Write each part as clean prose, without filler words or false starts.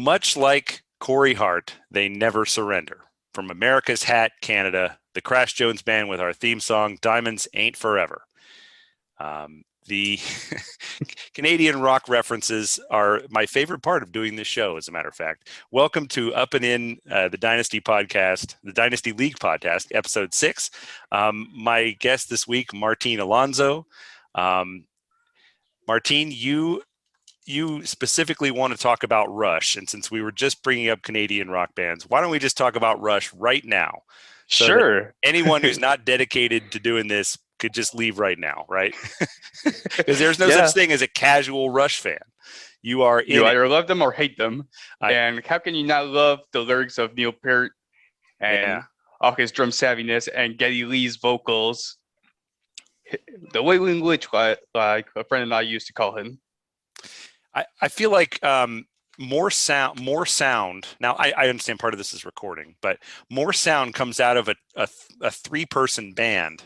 Much like Corey Hart, they never surrender. From America's Hat, Canada, the Crash Jones Band with our theme song, Diamonds Ain't Forever. The Canadian rock references are my favorite part of doing this show, as a matter of fact. Welcome to Up and In, the Dynasty podcast, the Dynasty League podcast, episode 6. My guest this week, Martin Alonso. Martin, you specifically want to talk about Rush, and since we were just bringing up Canadian rock bands, why don't we just talk about Rush right now? So sure. Anyone who's not dedicated to doing this could just leave right now, right? Because there's no Yeah. such thing as a casual Rush fan. You are in You it. either love them or hate them. And how can you not love the lyrics of Neil Peart and all his drum savviness and Geddy Lee's vocals? The Wailing Witch, like a friend and I used to call him. I feel like more sound. Now, I understand part of this is recording, but more sound comes out of a 3-person band.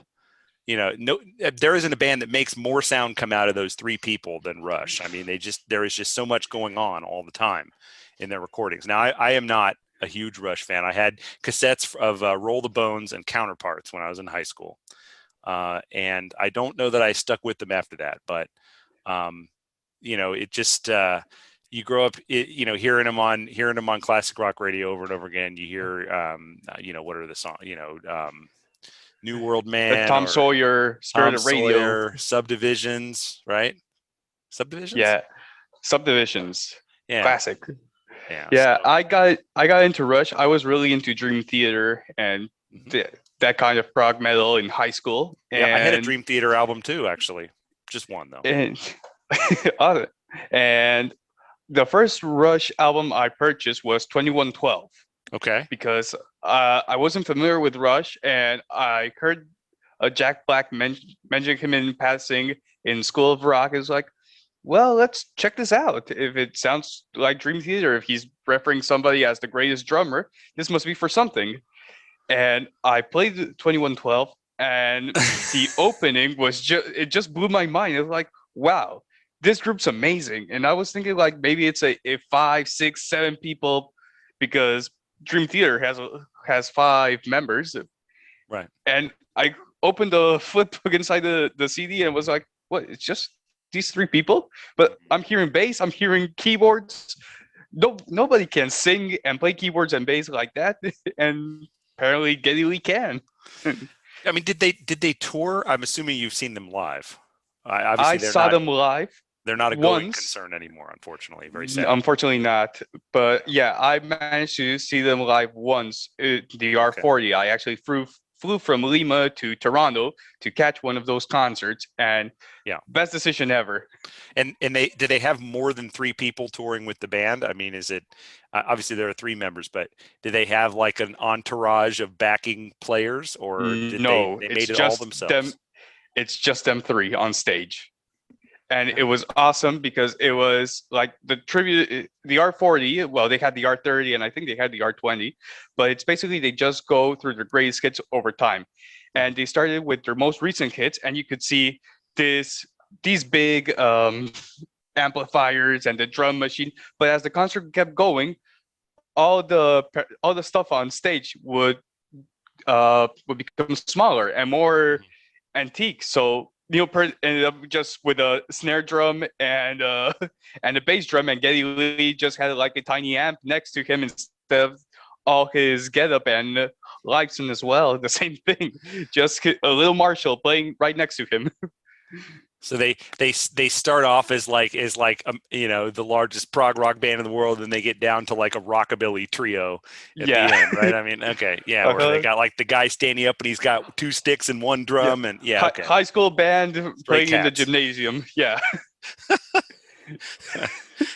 You know, there isn't a band that makes more sound come out of those 3 people than Rush. I mean, there is just so much going on all the time in their recordings. Now, I am not a huge Rush fan. I had cassettes of Roll the Bones and Counterparts when I was in high school. And I don't know that I stuck with them after that, but, you know, it just, you grow up, hearing them on classic rock radio over and over again. You hear, what are the songs, New World Man, the Tom Sawyer, Spirit of Radio, Sawyer, Subdivisions, right? Subdivisions? Yeah, Subdivisions. Yeah. Classic. Yeah. So. I got into Rush. I was really into Dream Theater and that kind of prog metal in high school. Yeah, I had a Dream Theater album too, actually. Just one though. And the first Rush album I purchased was 2112. Okay. Because I wasn't familiar with Rush, and I heard Jack Black mention him in passing in School of Rock. It's like, well, let's check this out. If it sounds like Dream Theater, if he's referring somebody as the greatest drummer, this must be for something. And I played 2112, and the opening was just blew my mind. It was like, wow, this group's amazing. And I was thinking like maybe it's a 5, 6, 7 people, because Dream Theater has 5 members. Right. And I opened the flip book inside the CD and was like, what? It's just these 3 people? But I'm hearing bass, I'm hearing keyboards. Nobody can sing and play keyboards and bass like that. And apparently Geddy Lee can. I mean, did they tour? I'm assuming you've seen them live. I saw them live. They're not a going concern anymore, unfortunately. Very sad. Unfortunately not. But yeah, I managed to see them live once. The R40. I actually flew from Lima to Toronto to catch one of those concerts, and best decision ever. And did they have more than 3 people touring with the band? I mean, is it obviously there are 3 members, but do they have like an entourage of backing players, or did they made it all themselves? It's just them 3 on stage. And it was awesome because it was like the tribute, the R40, well, they had the R30 and I think they had the R20, but it's basically they just go through their greatest hits over time. And they started with their most recent hits, and you could see these big amplifiers and the drum machine. But as the concert kept going, all the stuff on stage would become smaller and more antique. So Neil Peart ended up just with a snare drum and a bass drum, and Geddy Lee just had like a tiny amp next to him instead of all his getup, and Lifeson as well, the same thing, just a little Marshall playing right next to him. So they start off as the largest prog rock band in the world, and they get down to like a rockabilly trio at the end, right? I mean, okay, where they got like the guy standing up and he's got 2 sticks and 1 drum, and high school band playing in the gymnasium,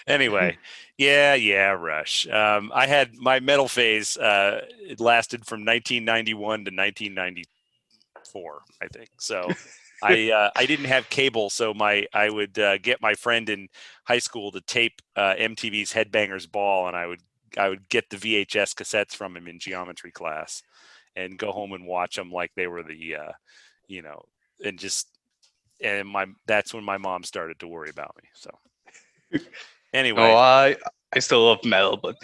Anyway, Rush. I had my metal phase. It lasted from 1991 to 1994, I think. So. I didn't have cable, so I would get my friend in high school to tape MTV's Headbangers Ball, and I would get the VHS cassettes from him in geometry class, and go home and watch them like they were that's when my mom started to worry about me. So anyway, I still love metal, but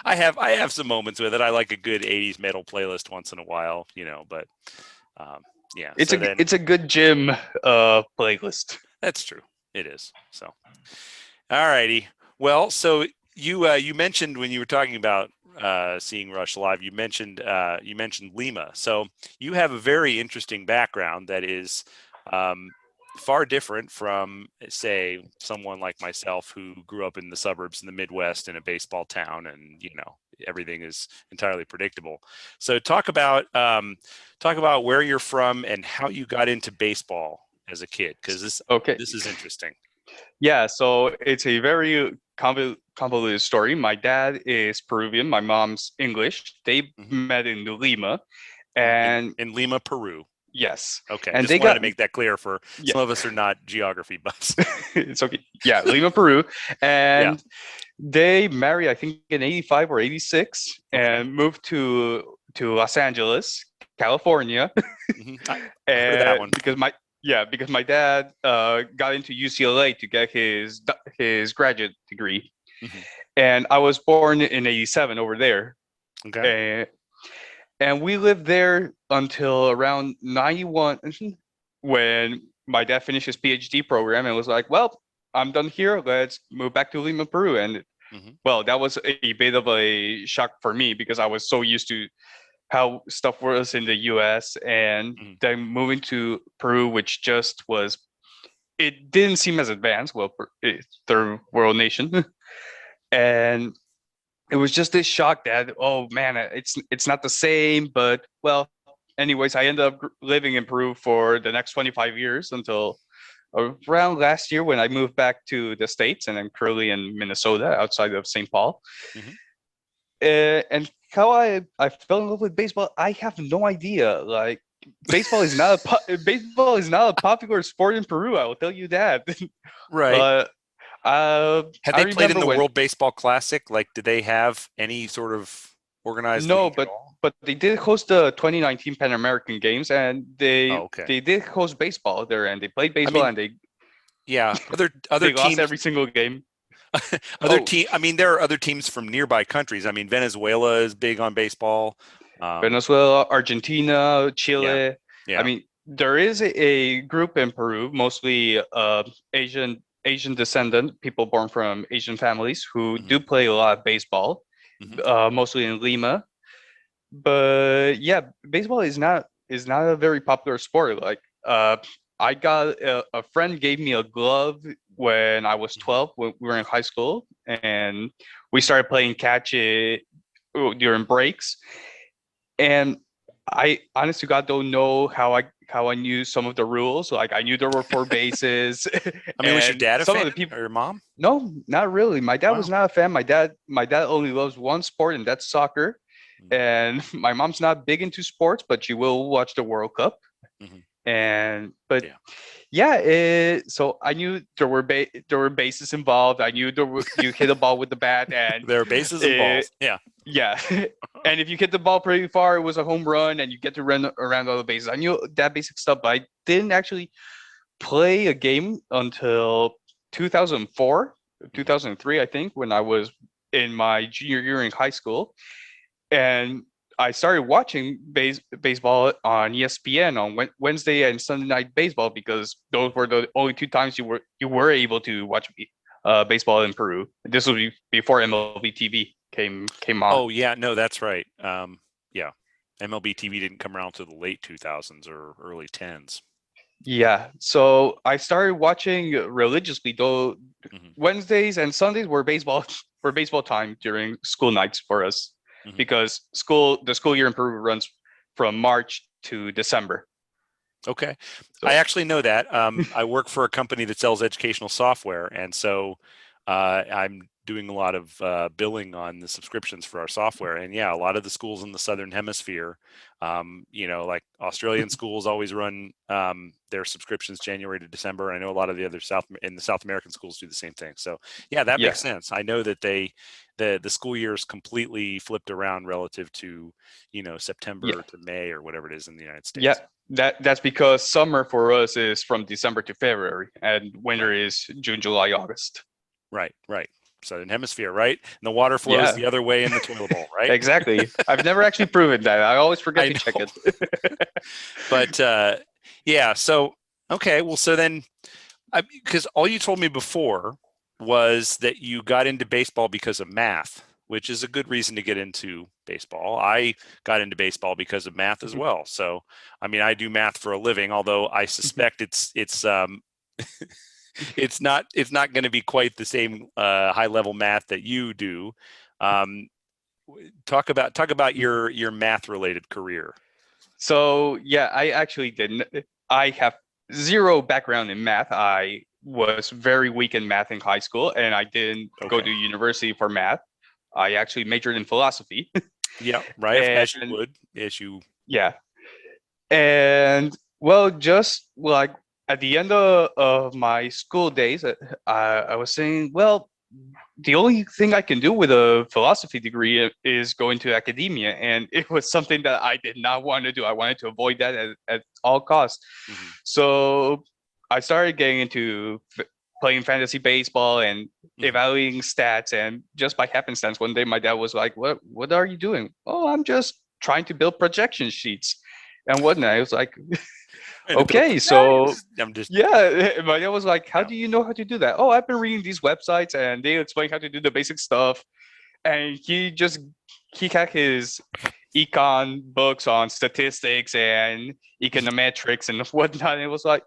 I have some moments with it. I like a good '80s metal playlist once in a while, but um, yeah. So then it's a good gym playlist. that's true. It is. So, all righty. Well, so you mentioned when you were talking about seeing Rush live, you mentioned Lima. So you have a very interesting background that is um, far different from, say, someone like myself who grew up in the suburbs in the Midwest in a baseball town, and everything is entirely predictable. So talk about where you're from and how you got into baseball as a kid, because this Okay. this is interesting. Yeah, so it's a very convoluted story. My dad is Peruvian, my mom's English. They Hmm. met in Lima, in, and in Lima, Peru. yes, Okay, and just they wanted got to make that clear for yeah, some of us are not geography buffs. it's okay. Yeah, Lima, Peru, Yeah. and they married, I think, in '85 or '86, Okay. and moved to Los Angeles, California, I heard of that and one. because my dad got into UCLA to get his graduate degree, Hmm. and I was born in '87 over there, Okay. and we lived there until around '91 when my dad finished his PhD program and was like, "Well, I'm done here. Let's move back to Lima, Peru." And Hmm. well, that was a bit of a shock for me because I was so used to how stuff was in the US, and Hmm. then moving to Peru, which just was, it didn't seem as advanced. Well, third world nation. And it was just this shock that, oh man, it's not the same. But well, anyways, I ended up living in Peru for the next 25 years until around last year when I moved back to the States, and I'm currently in Minnesota outside of St. Paul. Hmm. And how I fell in love with baseball, I have no idea. Like, baseball is not a popular sport in Peru. I will tell you that. Right. But Had I they played in remember the when, World Baseball Classic? Like, did they have any sort of organized no, league at but all? they did host the 2019 Pan American Games, and Oh, okay. they did host baseball there, and they played I baseball, mean, and yeah. Other they lost teams, every single game. other Oh, team. I mean, there are other teams from nearby countries. I mean, Venezuela is big on baseball. Um, Venezuela, Argentina, yeah. Chile. I Yeah. mean, there is a group in Peru, mostly Asian descendant people born from Asian families who Hmm. do play a lot of baseball, Hmm. mostly in Lima. But yeah, baseball is not a very popular sport. Like, I got a friend gave me a glove when I was Hmm. 12 when we were in high school, and we started playing catch it during breaks. And I honest to God don't know how I knew some of the rules. Like, I knew there were four bases, I mean, was your and dad a some fan of the people. or your mom? No, not really. My dad was Wow. not a fan. My dad only loves one sport, and that's soccer. And my mom's not big into sports, but she will watch the World Cup. Hmm. And but Yeah. yeah, so I knew there were bases involved. I knew you hit a ball with the bat, and There are bases and uh, balls. Yeah. yeah. And if you hit the ball pretty far, it was a home run, and you get to run around all the bases. I knew that basic stuff, but I didn't actually play a game until 2004, Hmm. 2003, I think, when I was in my junior year in high school. And I started watching baseball on ESPN on Wednesday and Sunday night baseball because those were the only two times you were able to watch baseball in Peru. This was before MLB TV came on. Oh yeah, no, that's right. Yeah, MLB TV didn't come around to the late 2000s or early 10s. Yeah, so I started watching religiously. Though Hmm. Wednesdays and Sundays were baseball were baseball time during school nights for us Hmm. because the school year in Peru runs from March to December. Okay, I So actually know that. I work for a company that sells educational software, and so I'm doing a lot of billing on the subscriptions for our software. And yeah, a lot of the schools in the Southern Hemisphere, like Australian schools always run their subscriptions January to December. I know a lot of the other South American schools do the same thing. So yeah, that yeah, makes sense. I know that the school year is completely flipped around relative to yeah, September to May or whatever it is in the United yeah. States. That's because summer for us is from December to February, and winter Right. is June, July, August. Right, right. Southern hemisphere, right? And the water flows Yeah. the other way in the toilet bowl, right? Exactly. I've never actually proven that. I always forget I to check know. it. But yeah, so okay, well, so then, because all you told me before was that you got into baseball because of math, which is a good reason to get into baseball. I got into baseball because of math as well. So, I mean, I do math for a living, although I suspect it's it's not going to be quite the same high level math that you do. Um, talk about your math related career. So yeah, I actually didn't. I have zero background in math. I was very weak in math in high school, and I didn't go Okay. to university for math. I actually majored in philosophy. Yeah, right. And As you would, as you. yeah, and well, just like at the end of my school days, I was saying, well, the only thing I can do with a philosophy degree is go into academia. And it was something that I did not want to do. I wanted to avoid that at all costs. Mhm. So I started getting into playing fantasy baseball and evaluating stats. And just by happenstance, one day my dad was like, what are you doing? Oh, I'm just trying to build projection sheets and whatnot. I was like, okay, so I'm just. yeah, my dad was like, "How Yeah. do you know how to do that?" Oh, I've been reading these websites, and they explain how to do the basic stuff. And he had his econ books on statistics and econometrics and whatnot. And it was like,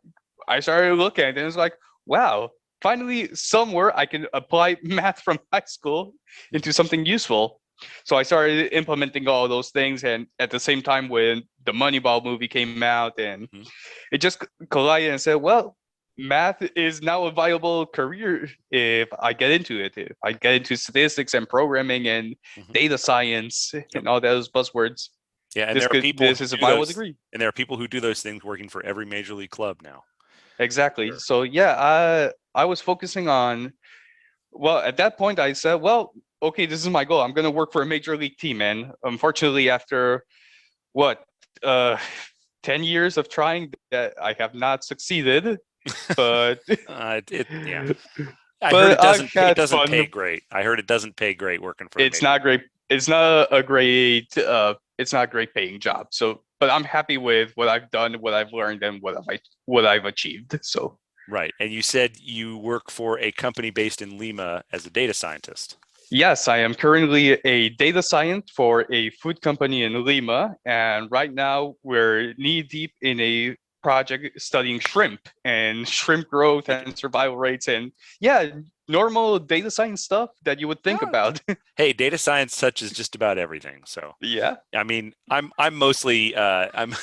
I started looking at it, and it was like, wow, finally somewhere I can apply math from high school into something useful. So I started implementing all those things, and at the same time, when the Moneyball movie came out, and Mhm. it just collided and said, well, math is now a viable career if I get into it. If I get into statistics and programming and Mhm. data science Yep. and all those buzzwords, Yeah, and there are people this who is a do viable those, degree. and there are people who do those things working for every major league club now. Exactly. Sure. So yeah, I was focusing on, well, at that point I said, well, okay, this is my goal. I'm gonna work for a major league team. And unfortunately, after what, uh 10 years of trying that, I have not succeeded. But Yeah. I heard but it I've doesn't it had doesn't pay fun. great. I heard it doesn't pay great working for a It's major not league. great. It's not a great. It's not a great paying job. So, but I'm happy with what I've done, what I've learned, and what I've achieved. So, Right. And you said you work for a company based in Lima as a data scientist. yes, I am currently a data scientist for a food company in Lima, and right now we're knee deep in a project studying shrimp and shrimp growth Thinking, and survival rates, and yeah, normal data science stuff that you would think oh, about. hey, data science touches just about everything. So Yeah. I mean, I'm mostly I'm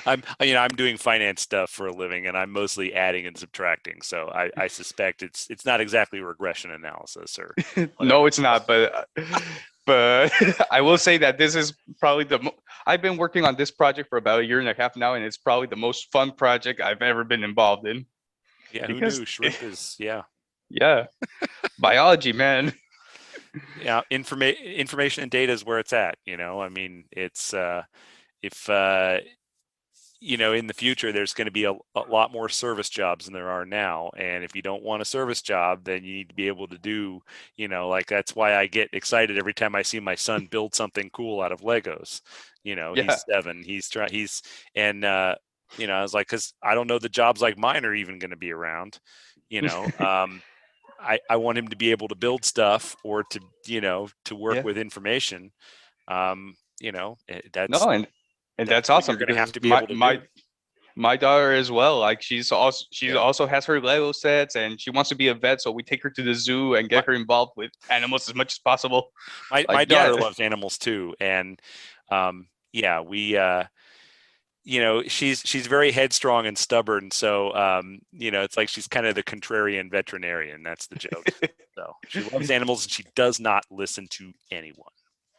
I'm doing finance stuff for a living, and I'm mostly adding and subtracting. So I suspect it's not exactly regression analysis or No, whatever. it's not, but I will say that this is probably I've been working on this project for about a year and a half now, and it's probably the most fun project I've ever been involved in. Yeah, who Because knew shrimp is yeah. yeah, biology, man. Yeah, information and data is where it's at, you know. I mean, it's if in the future there's going to be a lot more service jobs than there are now, and if you don't want a service job, then you need to be able to do, like that's why I get excited every time I see my son build something cool out of Legos. Yeah. He's 7, and I was like, because I don't know the jobs like mine are even going to be around, you know. I want him to be able to build stuff or to work Yeah. with information. No, and That's that's what you're awesome going to have because to be able to do. my daughter as well. Like she Yeah. also has her Lego sets, and she wants to be a vet, so we take her to the zoo and My get her involved with animals as much as possible. my Like, yeah, daughter loves animals too, and yeah, we she's very headstrong and stubborn, so it's like she's kind of the contrarian veterinarian. That's the joke. So she loves animals and she does not listen to anyone.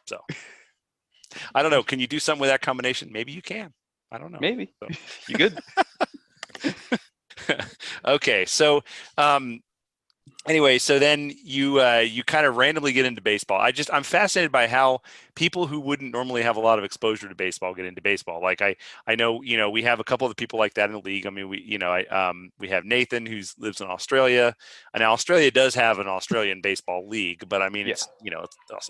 So I don't know. Can you do something with that combination? Maybe you can. I don't know. maybe So. you good. Okay, so Anyway, so then you kind of randomly get into baseball. I'm fascinated by how people who wouldn't normally have a lot of exposure to baseball get into baseball. Like I know, we have a couple of people like that in the league. I mean, we have Nathan who lives in Australia, and Australia does have an Australian baseball league, but I mean Yeah.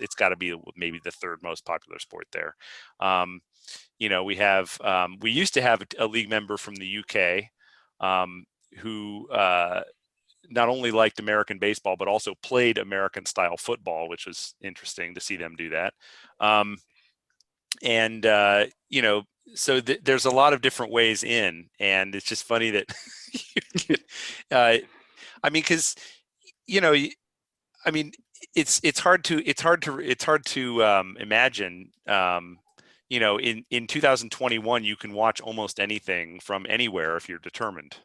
it's got to be maybe the third most popular sport there. We used to have a league member from the UK, who not only liked American baseball, but also played American style football, which was interesting to see them do that. And, there's a lot of different ways in, and it's just funny that, I mean, cause I mean, it's hard to imagine, in 2021, you can watch almost anything from anywhere if you're determined,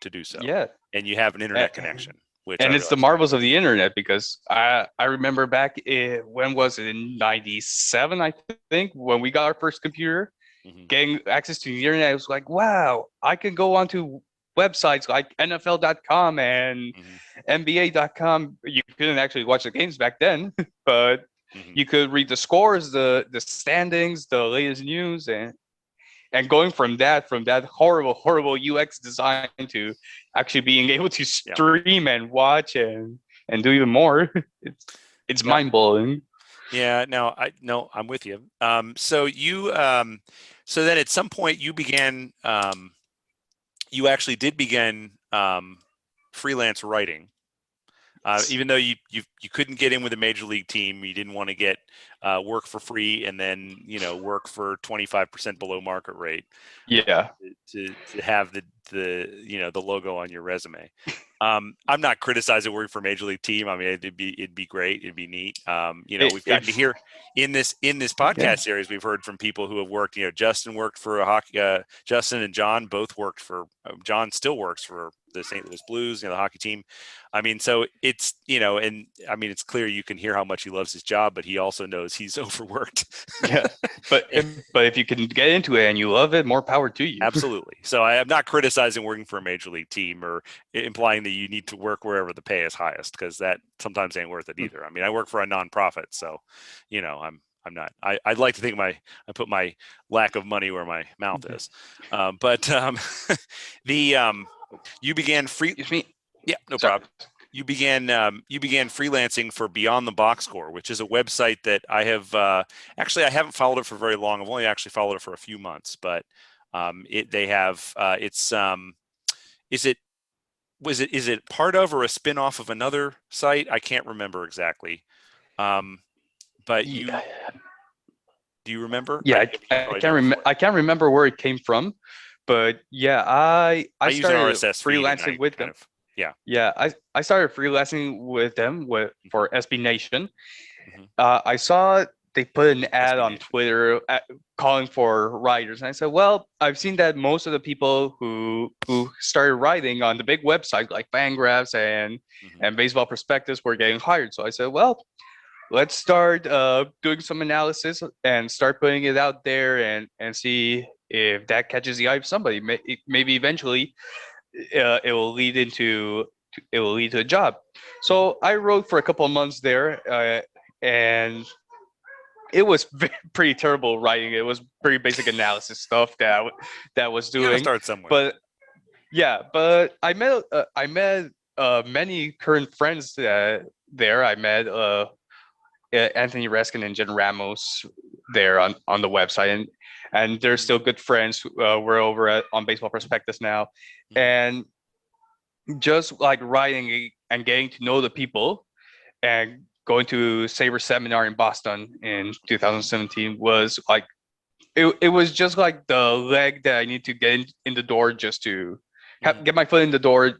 to do so. Yeah. And you have an internet connection, which And I it's the realize. marvels of the internet, because I remember back when was it, in '97, I think, when we got our first computer, Mhm. getting access to the internet. It was like, wow, I can go onto websites like NFL.com and Mhm. NBA.com. You couldn't actually watch the games back then, but Mhm. you could read the scores, the standings, the latest news, and going from that horrible UX design to actually being able to Yeah. stream and watch and do even more. It's No. mind blowing. Yeah. No, I'm with you. So then at some point you actually did begin freelance writing. Even though you couldn't get in with a major league team, you didn't want to get work for free and then work for 25% below market rate. Yeah. To have the logo on your resume. I'm not criticizing working for a major league team. I mean, it'd be great. It'd be neat. We've gotten to hear in this podcast series, we've heard from people who have worked. Justin worked for a hockey. Justin and John both worked for. John still works for the St. Louis Blues, the hockey team. I mean, so it's and I mean, it's clear you can hear how much he loves his job, but he also knows he's overworked. Yeah, but if you can get into it and you love it, more power to you. Absolutely. So I am not criticizing working for a major league team or implying that you need to work wherever the pay is highest, because that sometimes ain't worth it either. I mean, I work for a nonprofit, so I'm not. I'd like to think I put my lack of money where my mouth is. But the you began free. Excuse me. Yeah, no Sorry. problem. You began freelancing for Beyond the Box Score, which is a website that I have actually I haven't followed it for very long. I've only actually followed it for a few months, but they have it's is it is it part of or a spin-off of another site? I can't remember exactly. But Yeah, do you remember? yeah, Probably know before. I can't remember where it came from, but yeah, I use an started RSS feed and freelancing with them. yeah. Yeah, I started freelancing with them for SB Nation. Mm-hmm. I saw they put an ad SB on Nation. Twitter calling for writers, and I said, well, I've seen that most of the people who started writing on the big websites like Fangraphs and Baseball Prospectus were getting hired. So I said, well, let's start doing some analysis and start putting it out there and see if that catches the eye of somebody. Maybe eventually it will lead to a job. So I wrote for a couple of months there, and it was pretty terrible writing. It was pretty basic analysis stuff that I was You gotta doing. start somewhere. But yeah, but I met many current friends there. I met Anthony Reskin and Jen Ramos there on the website, and they're still good friends. We're over on Baseball Prospectus now, and just like writing and getting to know the people and going to Saber seminar in Boston in 2017 was like it was just like the leg that I need to get in the door just to get my foot in the door,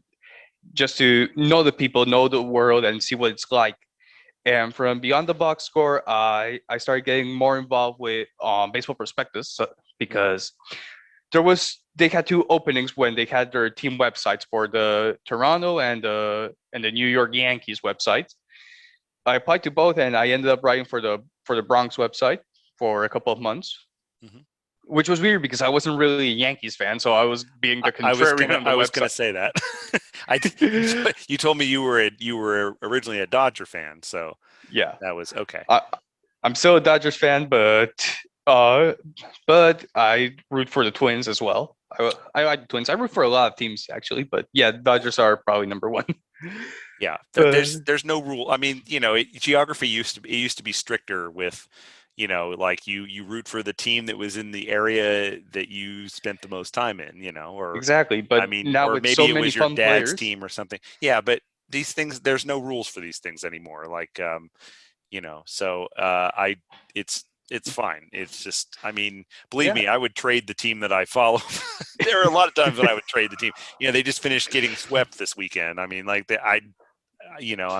just to know the people, know the world, and see what it's like. And from Beyond the Box Score, I started getting more involved with Baseball Prospectus because they had two openings when they had their team websites for the Toronto and the New York Yankees websites. I applied to both, and I ended up writing for the Bronx website for a couple of months. which was weird because I wasn't really a Yankees fan, so I was being the contrarian on the I was website. gonna say that. You told me you were originally a Dodger fan, so Yeah, that was okay. I'm still a Dodgers fan, uh, but I root for the Twins as well. I like the Twins. I root for a lot of teams actually, but yeah, Dodgers are probably number one. Yeah, Uh, there's no rule. I mean, geography used to be stricter with, like you root for the team that was in the area that you spent the most time in, or exactly, but I mean, now or with so maybe it many was your fun dad's players, team or something. Yeah, but these things, there's no rules for these things anymore. Like, so it's fine. It's just, I mean, believe yeah, me, I would trade the team that I follow. There are a lot of times when I would trade the team. They just finished getting swept this weekend. I mean, like I'm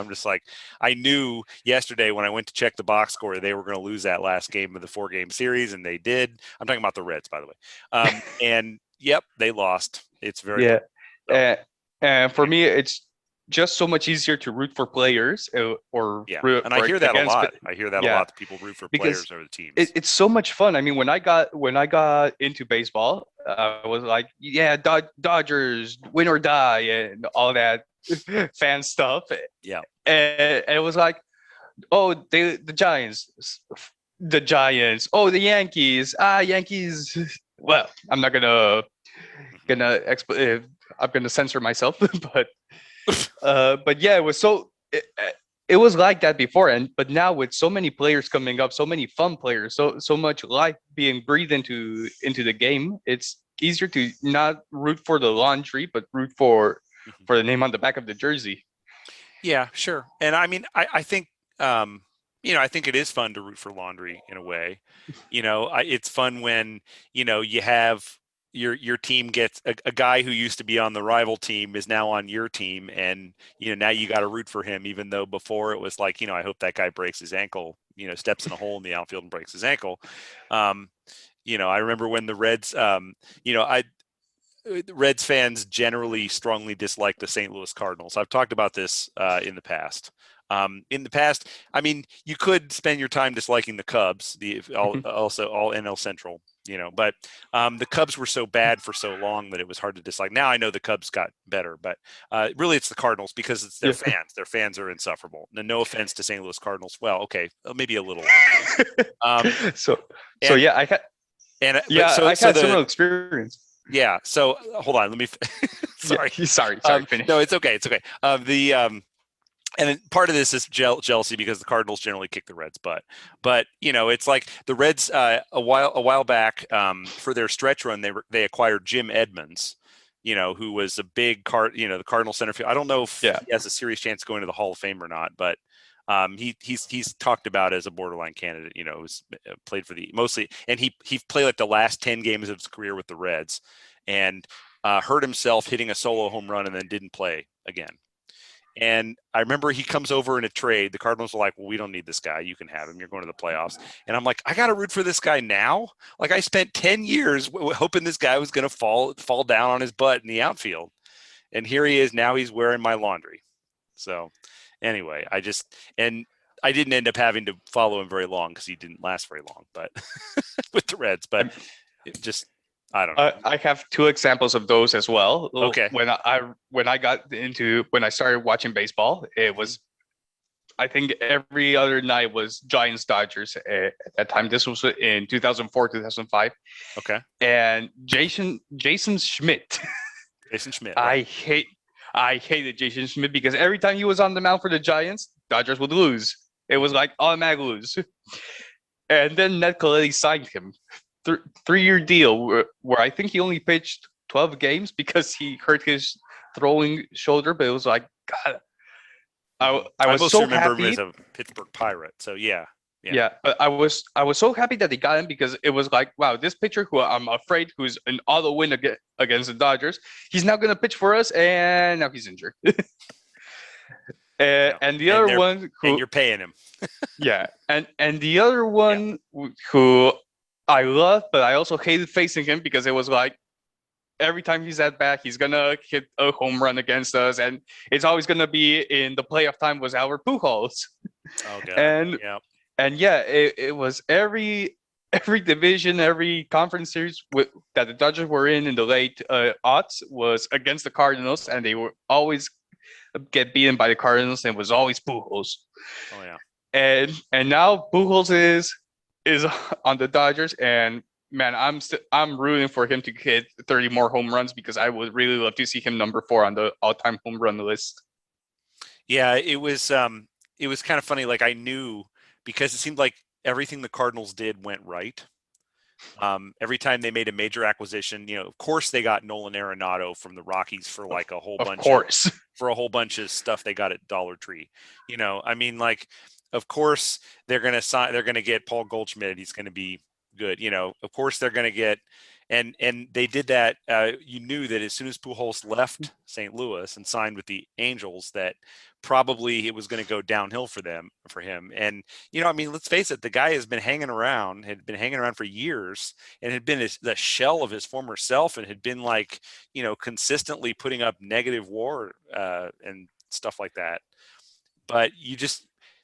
just like, I knew yesterday when I went to check the box score, they were going to lose that last game of the 4-game series, and they did. I'm talking about the Reds, by the way. And yep, they lost. It's very yeah. so, And for me, it's just so much easier to root for players or yeah. root And I for hear that a against, lot. I hear that a yeah, lot. That people root for because players over the teams. it's so much fun. I mean, when I got into baseball, I was like, yeah, Dodgers, win or die, and all that fan stuff. Yeah. And it was like, oh, the Giants, the Giants. Oh, the Yankees. Yankees. Well, I'm not I'm gonna censor myself, but yeah, it was like that before, but now with so many players coming up, so many fun players, so much life being breathed into the game, it's easier to not root for the laundry, but root for the name on the back of the jersey. Yeah, sure. And I mean, I think, I think it is fun to root for laundry in a way. It's fun when, you have your team gets a guy who used to be on the rival team is now on your team. And, now you got to root for him, even though before it was like, I hope that guy breaks his ankle, steps in a hole in the outfield and breaks his ankle. Um, I remember when the Reds, Reds fans generally strongly dislike the St. Louis Cardinals. I've talked about this in the past. I mean, you could spend your time disliking the Cubs, also all NL Central, but the Cubs were so bad for so long that it was hard to dislike. Now I know the Cubs got better, but really it's the Cardinals because it's their Yeah. fans. Their fans are insufferable. No offense to St. Louis Cardinals. Well, okay, maybe a little. so And yeah, I had similar experience. Yeah. So hold on. Let me. Sorry. Yeah, sorry. Finish. No, it's okay. It's okay. And then part of this is jealousy because the Cardinals generally kick the Reds' butt. But it's like the Reds a while back for their stretch run they acquired Jim Edmonds, who was a big the Cardinal center field. I don't know if Yeah. he has a serious chance of going to the Hall of Fame or not, but he's talked about as a borderline candidate. Who's played for the mostly, and he played like the last 10 games of his career with the Reds, and hurt himself hitting a solo home run and then didn't play again. And I remember he comes over in a trade. The Cardinals are like, well, we don't need this guy. You can have him. You're going to the playoffs. And I'm like, I got to root for this guy now. Like I spent 10 years hoping this guy was going to fall down on his butt in the outfield. And here he is. Now he's wearing my laundry. So anyway, I didn't end up having to follow him very long because he didn't last very long, but with the Reds, but it just, I don't know. I have two examples of those as well. Okay. When I started watching baseball, it was, I think every other night was Giants Dodgers at that time. This was in 2004, 2005. Okay. And Jason Schmidt. Jason Schmidt. Right? I hated Jason Schmidt because every time he was on the mound for the Giants, Dodgers would lose. It was like automatic lose. And then Ned Colletti signed him. 3-year deal where I think he only pitched 12 games because he hurt his throwing shoulder, but it was like, God, I was so remember happy. him as a Pittsburgh Pirate. So yeah. But I was so happy that they got him because it was like, wow, this pitcher who I'm afraid who's an auto win against the Dodgers, he's now going to pitch for us, and now he's injured. And the other one who, and you're paying him. Yeah, and the other one who I love, but I also hated facing him because it was like every time he's at bat, he's gonna hit a home run against us, and it's always gonna be in the playoff time was Albert Pujols. Oh god. And yeah, it was every every division, every conference series that the Dodgers were in the late aughts was against the Cardinals, and they were always get beaten by the Cardinals, and it was always Pujols. Oh yeah. And now Pujols is on the Dodgers, and man, I'm rooting for him to hit 30 more home runs because I would really love to see him number 4 on the all-time home run list. Yeah, it was kind of funny. Like I knew because it seemed like everything the Cardinals did went right. Every time they made a major acquisition, of course they got Nolan Arenado from the Rockies for like a whole Of bunch course. of stuff they got at Dollar Tree. I mean, like, of course they're gonna get Paul Goldschmidt. He's gonna be good. Of course they're gonna get, and they did that. You knew that as soon as Pujols left St. Louis and signed with the Angels, that probably it was going to go downhill for him. And I mean, let's face it, the guy had been hanging around for years, and had been the shell of his former self, and had been like, consistently putting up negative WAR and stuff like that. But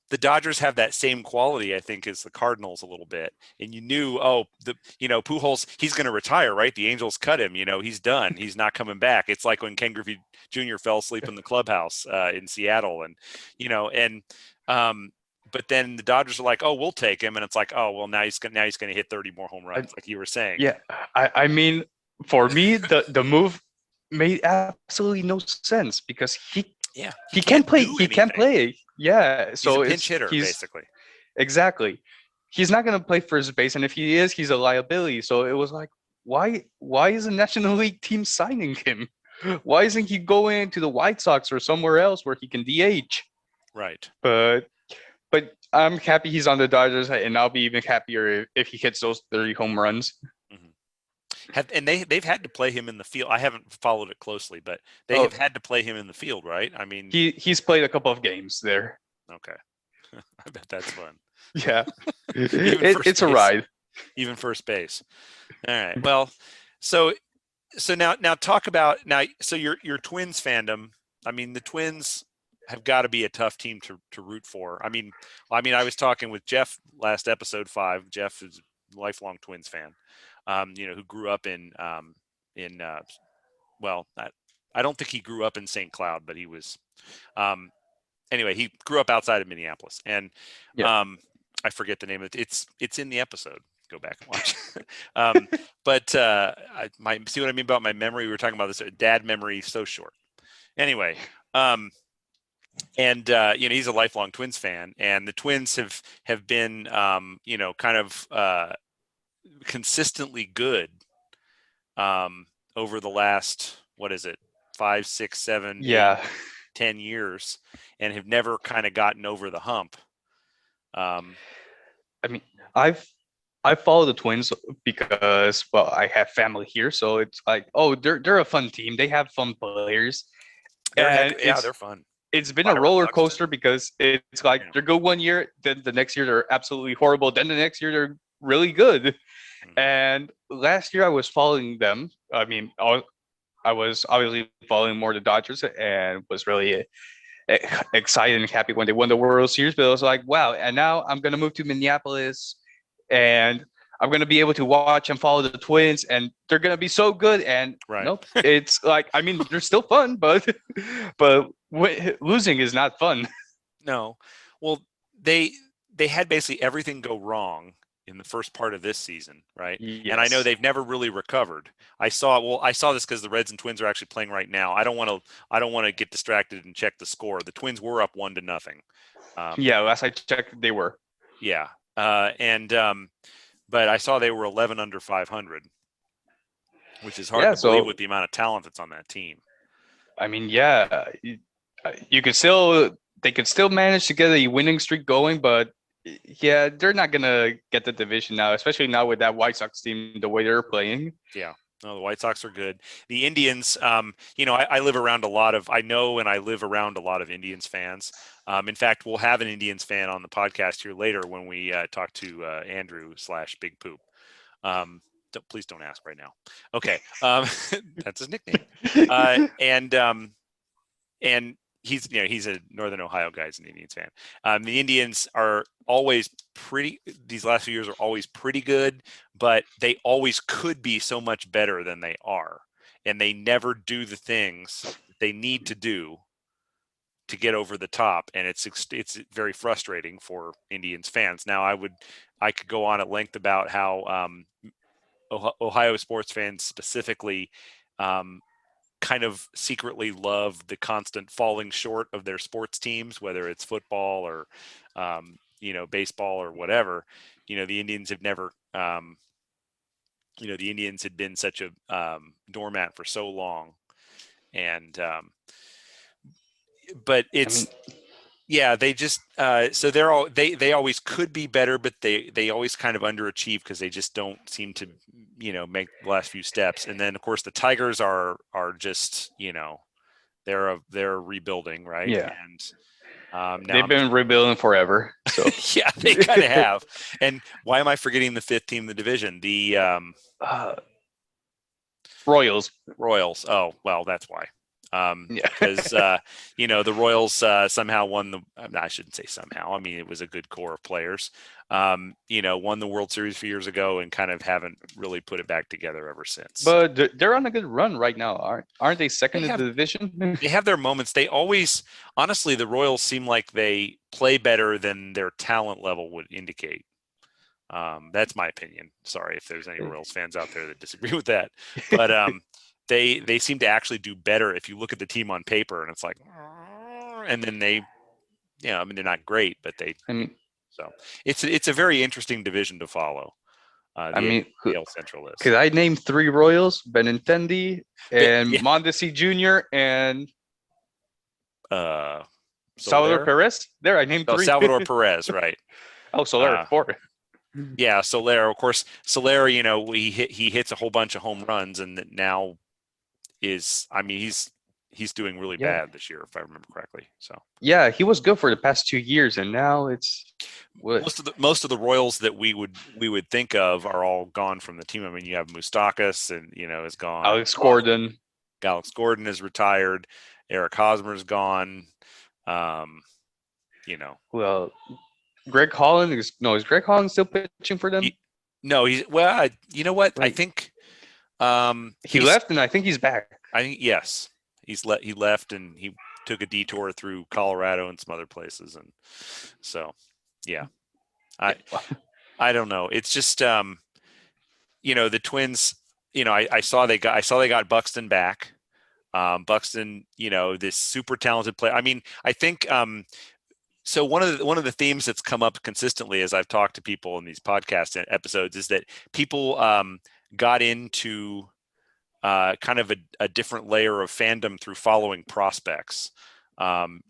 the Dodgers have that same quality, I think, as the Cardinals a little bit. And you knew, Pujols, he's going to retire, right? The Angels cut him. He's done. He's not coming back. It's like when Ken Griffey Jr. fell asleep in the clubhouse in Seattle, but then the Dodgers are like, oh, we'll take him, and it's like, oh, well, now he's going to hit 30 more home runs, like you were saying. Yeah, I mean, for me, the move made absolutely no sense because he can't play. He can't play. Yeah, so he's a pinch hitter, basically. Exactly. He's not going to play first base, and if he is, he's a liability. So it was like, why is the National League team signing him? Why isn't he going to the White Sox or somewhere else where he can DH? Right. But I'm happy he's on the Dodgers, and I'll be even happier if he hits those 30 home runs. And they've had to play him in the field. I haven't followed it closely, but they have had to play him in the field, right? I mean, he's played a couple of games there. Okay. I bet that's fun. Yeah. It's a ride. Even first base. All right. Well, so now talk about so your Twins fandom. I mean, the Twins have got to be a tough team to root for. I mean, I was talking with Jeff last episode 5. Jeff is a lifelong Twins fan. Who grew up well, I don't think he grew up in St. Cloud, but he was, anyway, he grew up outside of Minneapolis, and I forget the name of it. It's in the episode. Go back and watch. But see what I mean about my memory? We were talking about this dad memory so short. Anyway, and he's a lifelong Twins fan, and the Twins have been kind of consistently good over the last, what is it, 5, 6, 7, 8, 10 years, and have never kind of gotten over the hump. I mean, I've followed the Twins because, well, I have family here, so it's like, oh, they're a fun team. They have fun players. They're fun. It's been a roller coaster because it's like they're good one year, then the next year they're absolutely horrible, then the next year they're really good. Mm-hmm. And last year I was following them. I mean, I was obviously following more the Dodgers and was really excited and happy when they won the World Series. But I was like, wow! And now I'm gonna move to Minneapolis, and I'm gonna be able to watch and follow the Twins, and they're gonna be so good. And nope, it's like, I mean, they're still fun, but losing is not fun. No, well, they had basically everything go wrong in the first part of this season, right? Yes. And I know they've never really recovered. I saw this because the Reds and Twins are actually playing right now. I don't want to get distracted and check the score. The Twins were up 1-0. Last I checked, they were. Yeah, but I saw they were 11 under 500, which is hard to believe with the amount of talent that's on that team. I mean, they could still manage to get a winning streak going, but yeah, they're not gonna get the division now, especially now with that White Sox team the way they're playing. Yeah, no, the White Sox are good. The Indians, I live around a lot of Indians fans. In fact, we'll have an Indians fan on the podcast here later when we talk to Andrew / Big Poop. Please don't ask right now. Okay, that's his nickname. And he's a Northern Ohio guy, he's an Indians fan. The Indians are always these last few years are always pretty good, but they always could be so much better than they are, and they never do the things that they need to do to get over the top, and it's very frustrating for Indians fans. Now, I could go on at length about how Ohio sports fans specifically kind of secretly love the constant falling short of their sports teams, whether it's football or baseball or whatever. The Indians have never the Indians had been such a doormat for so long, and but it's they just so they always could be better, but they always kind of underachieve because they just don't seem to make the last few steps. And then of course the Tigers are just they're rebuilding, right? Yeah. And they've been rebuilding forever. So yeah, they kind of have. And why am I forgetting the fifth team in the division? The Royals. Oh, well, that's why. Because the Royals somehow won I shouldn't say somehow. I mean, it was a good core of players. Won the World Series a few years ago and kind of haven't really put it back together ever since. But they're on a good run right now, aren't they? Second in the division. They have their moments. They always, honestly, the Royals seem like they play better than their talent level would indicate. That's my opinion. Sorry if there's any Royals fans out there that disagree with that, but they seem to actually do better if you look at the team on paper, and it's like, and then they're not great, but so it's a very interesting division to follow. The AL Central is. Could I name three Royals? Benintendi and Mondesi Jr. and Salvador Perez. There, I named three. Salvador Perez, right? Soler, four. Yeah, Soler. Of course, Soler. He hits a whole bunch of home runs, and now he's doing really bad this year, if I remember correctly. So yeah, he was good for the past 2 years, and now it's most of the Royals that we would think of are all gone from the team. I mean, you have Moustakas, and is gone. Alex Gordon is retired. Eric Hosmer's gone. Well, Greg Holland is Greg Holland still pitching for them? You know what? Right. I think he left, and I think he's back. I think yes, he left, and he took a detour through Colorado and some other places, and so yeah, I don't know. It's just the Twins. I saw they got Buxton back. Buxton, this super talented player. I mean, I think so one of the themes that's come up consistently as I've talked to people in these podcast episodes is that people got into kind of a different layer of fandom through following prospects, and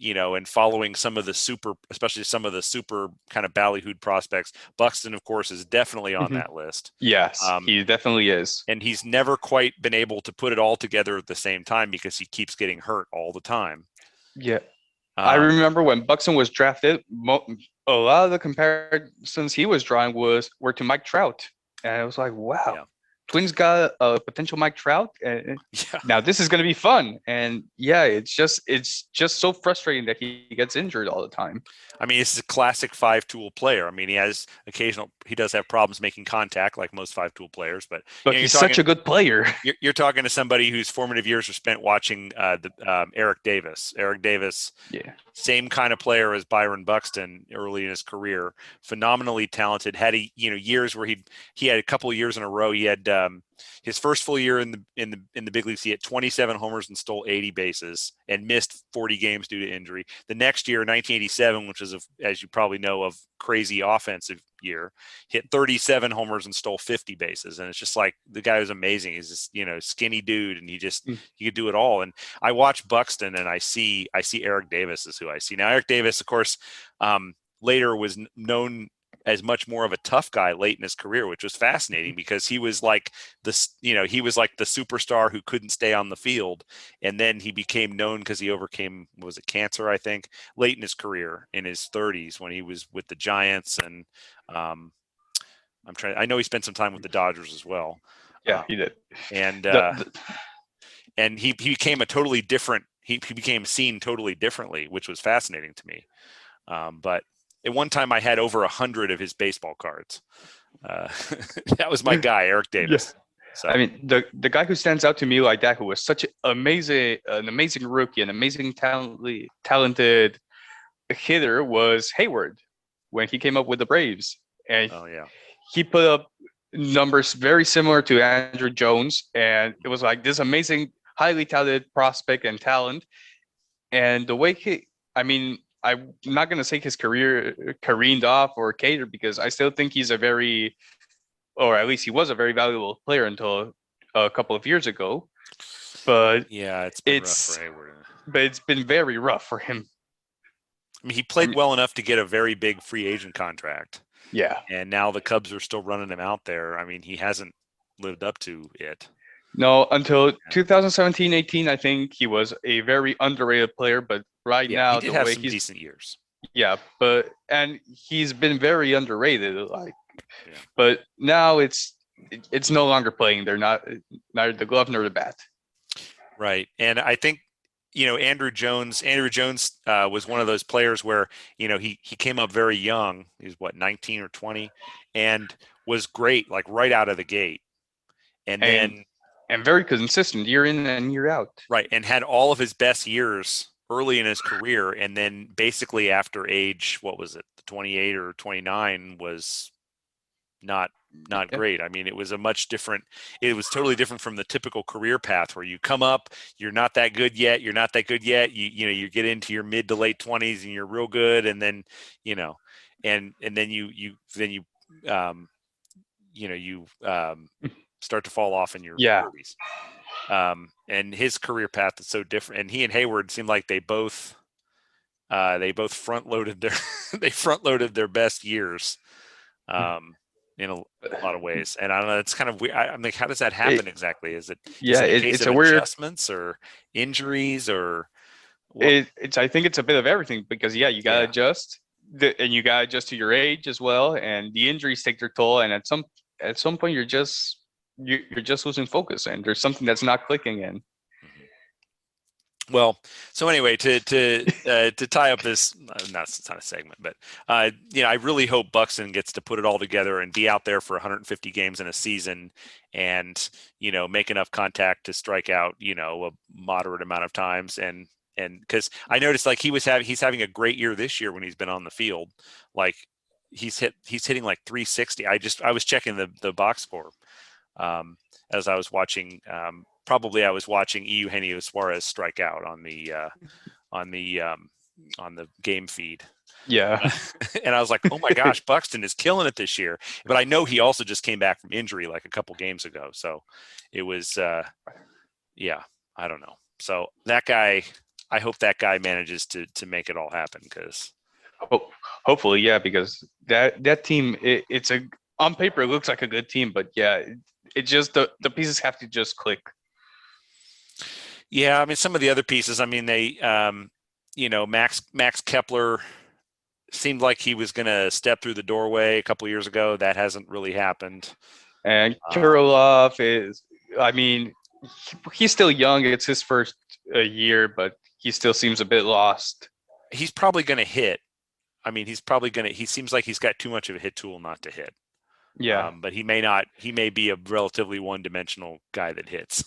following especially some of the super kind of ballyhooed prospects. Buxton, of course, is definitely on that list. Yes, he definitely is. And he's never quite been able to put it all together at the same time because he keeps getting hurt all the time. Yeah. I remember when Buxton was drafted, a lot of the comparisons he was drawing were to Mike Trout. And I was like, wow. Yeah. Twins got a potential Mike Trout, and now this is going to be fun. And it's just so frustrating that he gets injured all the time. I mean, this is a classic five-tool player. I mean, he does have problems making contact like most five-tool players, but he's such a good player. You're talking to somebody whose formative years were spent watching Eric Davis. Eric Davis, same kind of player as Byron Buxton early in his career. Phenomenally talented. Had years where he had a couple of years in a row. He had his first full year in the big leagues, he had 27 homers and stole 80 bases and missed 40 games due to injury. The next year, 1987, which is, as you probably know, a crazy offensive year, hit 37 homers and stole 50 bases. And it's just like, the guy was amazing. He's this, skinny dude, and he could do it all. And I watch Buxton, and I see Eric Davis is who I see. Now, Eric Davis, of course, later was known as much more of a tough guy late in his career, which was fascinating because he was like the superstar who couldn't stay on the field. And then he became known because he overcame, cancer, I think, late in his career in his 30s when he was with the Giants. And I know he spent some time with the Dodgers as well. Yeah, he did. And, and he became a totally different he became seen totally differently, which was fascinating to me. But at one time I had over 100 of his baseball cards. That was my guy, Eric Davis. So I mean, the guy who stands out to me like that, who was such an amazing rookie, an amazing talented hitter, was Hayward when he came up with the Braves, and oh yeah. he put up numbers very similar to Andrew Jones, and it was like this amazing, highly talented prospect and talent. And the way I'm not gonna say his career careened off or catered, because I still think he's a very, or at least he was a very valuable player until a couple of years ago. But Yeah, it's been rough for Hayward. but it's been very rough for him. I mean, he played well enough to get a very big free agent contract. Yeah. And now the Cubs are still running him out there. I mean, he hasn't lived up to it. No, until 2017-18, I think he was a very underrated player. But right now, he did have some decent years. Yeah, and he's been very underrated. But now it's no longer playing. They're not neither the glove nor the bat. Right, and I think Andrew Jones was one of those players where he came up very young. He was 19 or 20, and was great like right out of the gate, and very consistent year in and year out. Right, and had all of his best years early in his career, and then basically after age 28 or 29 was not great. I mean, it was it was totally different from the typical career path where you come up, you're not that good yet, you get into your mid to late 20s and you're real good, and then and then you start to fall off in your 30s. And his career path is so different, and he and Hayward seemed like they both front loaded their best years in a lot of ways. And I don't know, it's kind of weird. I'm like, how does that happen exactly? Is it it's a weird adjustments or injuries or what? I think it's a bit of everything, because you gotta adjust, and you gotta adjust to your age as well, and the injuries take their toll, and at some point you're just losing focus, and there's something that's not clicking in. Well, so anyway, to tie up this, it's not a segment, but I really hope Buxton gets to put it all together and be out there for 150 games in a season, and make enough contact to strike out a moderate amount of times, and because I noticed like he's having a great year this year when he's been on the field, like he's hitting like 360. I was checking the box score as I was watching. Probably I was watching Eugenio Suarez strike out on the game feed. Yeah. And I was like, oh my gosh, Buxton is killing it this year. But I know he also just came back from injury like a couple games ago. So it was, I don't know. So that guy, I hope that guy manages to make it all happen, because hopefully, because that team, it's on paper, it looks like a good team, but it just, the pieces have to just click. Yeah, I mean, some of the other pieces, I mean, they, Max Kepler seemed like he was going to step through the doorway a couple of years ago. That hasn't really happened. And Kirilov he's still young. It's his first year, but he still seems a bit lost. He's probably going to hit. I mean, he seems like he's got too much of a hit tool not to hit. Yeah. But he may not. He may be a relatively one-dimensional guy that hits.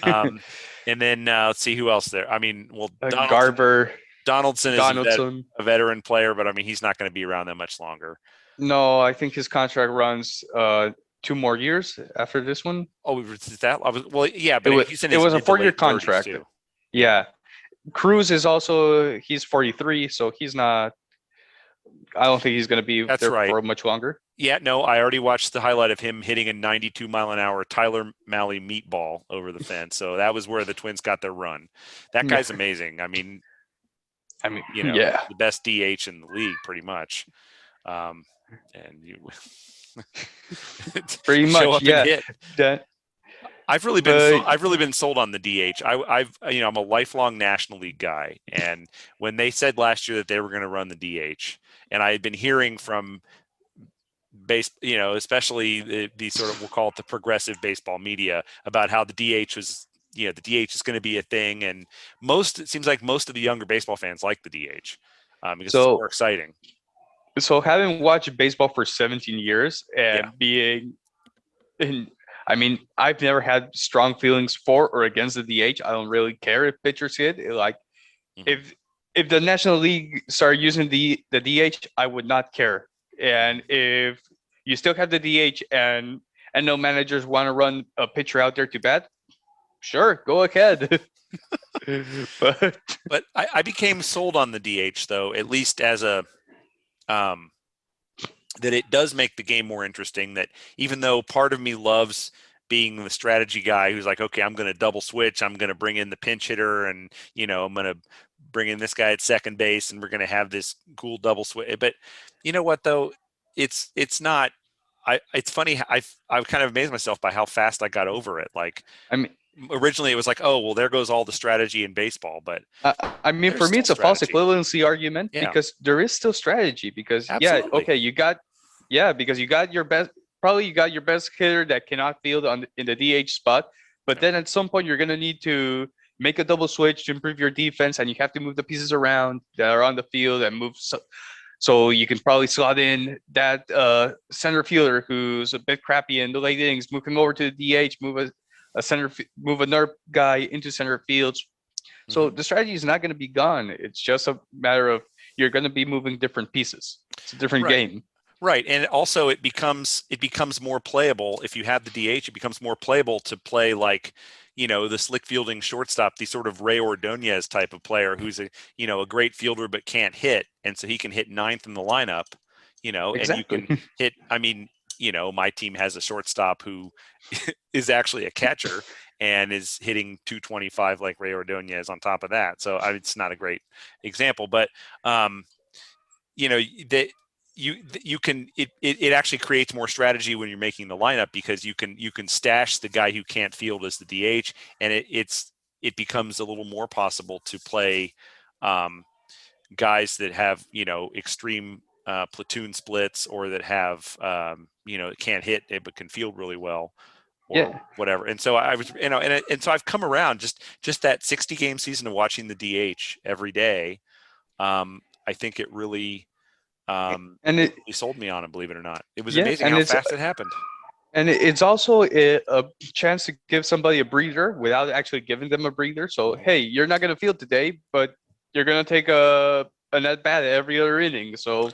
And then let's see who else there. I mean, Donaldson is a veteran player, but I mean, he's not going to be around that much longer. No, I think his contract runs 2 more years after this one. Oh, is that? But it was a 4-year contract. Yeah. Cruz is also, he's 43, so he's not. I don't think he's going to be there for much longer. Yeah, no, I already watched the highlight of him hitting a 92-mile-an-hour Tyler Malley meatball over the fence. So that was where the Twins got their run. That guy's amazing. I mean, the best DH in the league, pretty much. And you pretty much, I've really been sold on the DH. I'm a lifelong National League guy, and when they said last year that they were going to run the DH, and I had been hearing from especially the sort of, we'll call it the progressive baseball media, about how the DH was the DH is going to be a thing, and it seems like most of the younger baseball fans like the DH because it's more So exciting. so having watched baseball for 17 years Yeah. and being in, I mean, I've never had strong feelings for or against the DH. I don't really care if pitchers hit. Like Mhm. if the National League started using the DH, I would not care. And if you still have the DH and no managers want to run a pitcher out there to bat, sure, go ahead. But But I became sold on the DH though, at least as a um, that it does make the game more interesting. That even though part of me loves being the strategy guy who's like, okay, I'm going to double switch, I'm going to bring in the pinch hitter, and I'm going to bring in this guy at second base, and we're going to have this cool double switch. But you know what though, it's not. It's funny. I've kind of amazed myself by how fast I got over it. Like I mean, originally it was like, oh well, there goes all the strategy in baseball, but I mean, there's for me, still it's a false strategy. equivalency argument Yeah, because there is still strategy. Because yeah, absolutely. okay, because you got your best, probably you got your best hitter that cannot field in the DH spot. But Yeah. then at some point, you're gonna need to make a double switch to improve your defense, and you have to move the pieces around that are on the field and move. So you can probably slot in that center fielder who's a bit crappy in the late innings, move him over to the DH, move another guy into center field. So Mhm. the strategy is not going to be gone. It's just a matter of you're going to be moving different pieces. It's a different Right. game. Right, and also it becomes more playable if you have the DH. It becomes more playable to play like, the slick fielding shortstop, the sort of Ray Ordonez type of player who's a great fielder but can't hit, and so he can hit ninth in the lineup, and you Exactly. can hit. I mean, my team has a shortstop who is actually a catcher and is hitting 225 like Ray Ordonez on top of that. So it's not a great example, but um, that you can it actually creates more strategy when you're making the lineup because you can stash the guy who can't field as the DH, and it becomes a little more possible to play guys that have extreme platoon splits or that have can't hit but can field really well or Yeah. whatever. And so I was and so I've come around just that 60 game season of watching the DH every day. I think it really And it it really sold me on it, believe it or not. It was yeah, amazing how fast it happened. it's also a chance to give somebody a breather without actually giving them a breather. So Mhm. hey, you're not going to field today, but you're going to take an at bat every other inning. So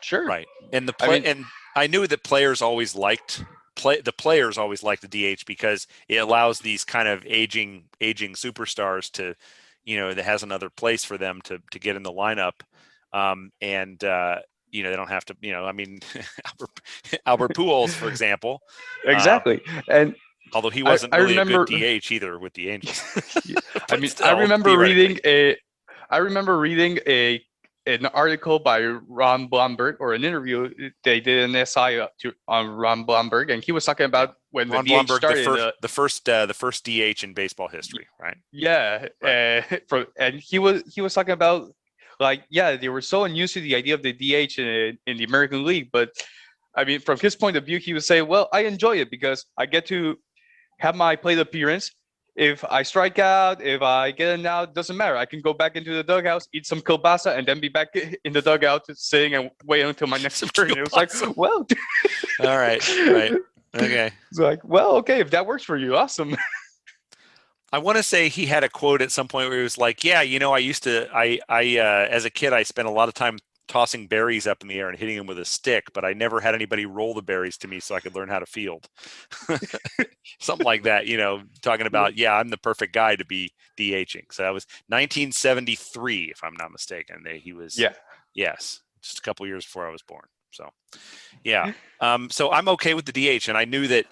sure. Right. And I mean, I knew that the players always liked the DH because it allows these kind of aging superstars to, that has another place for them to get in the lineup. And they don't have to, I mean, Albert Pujols, for example, exactly. And although he I, wasn't I really a good remember DH either with the Angels, I but mean, I still, remember theoretically. reading a, I remember reading an article by Ron Blomberg or an interview they did an SI on Ron Blomberg, and he was talking Yeah. about when the Ron DH Blomberg, the started in first, the the first DH in baseball history, right? yeah, Right. and he was talking about like yeah they were so unused to the idea of the DH in the American League, but I mean from his point of view he would say well I enjoy it because I get to have my plate appearance. If I strike out, if I get an out, doesn't matter. I can go back into the dugout, eat some kielbasa, and then be back in the dugout sitting and wait until my next Some turn. It was like, kielbasa. well, All right. Right. Okay. it's like, well, okay, if that works for you, awesome. I want to say he had a quote at some point where he was like, "Yeah, I used to, as a kid, I spent a lot of time tossing berries up in the air and hitting them with a stick, but I never had anybody roll the berries to me so I could learn how to field." Something like that, talking about, yeah, I'm the perfect guy to be DHing. So that was 1973, if I'm not mistaken. He was, Yeah. yes, just a couple years before I was born. So, yeah. So I'm okay with the DH, and I knew that.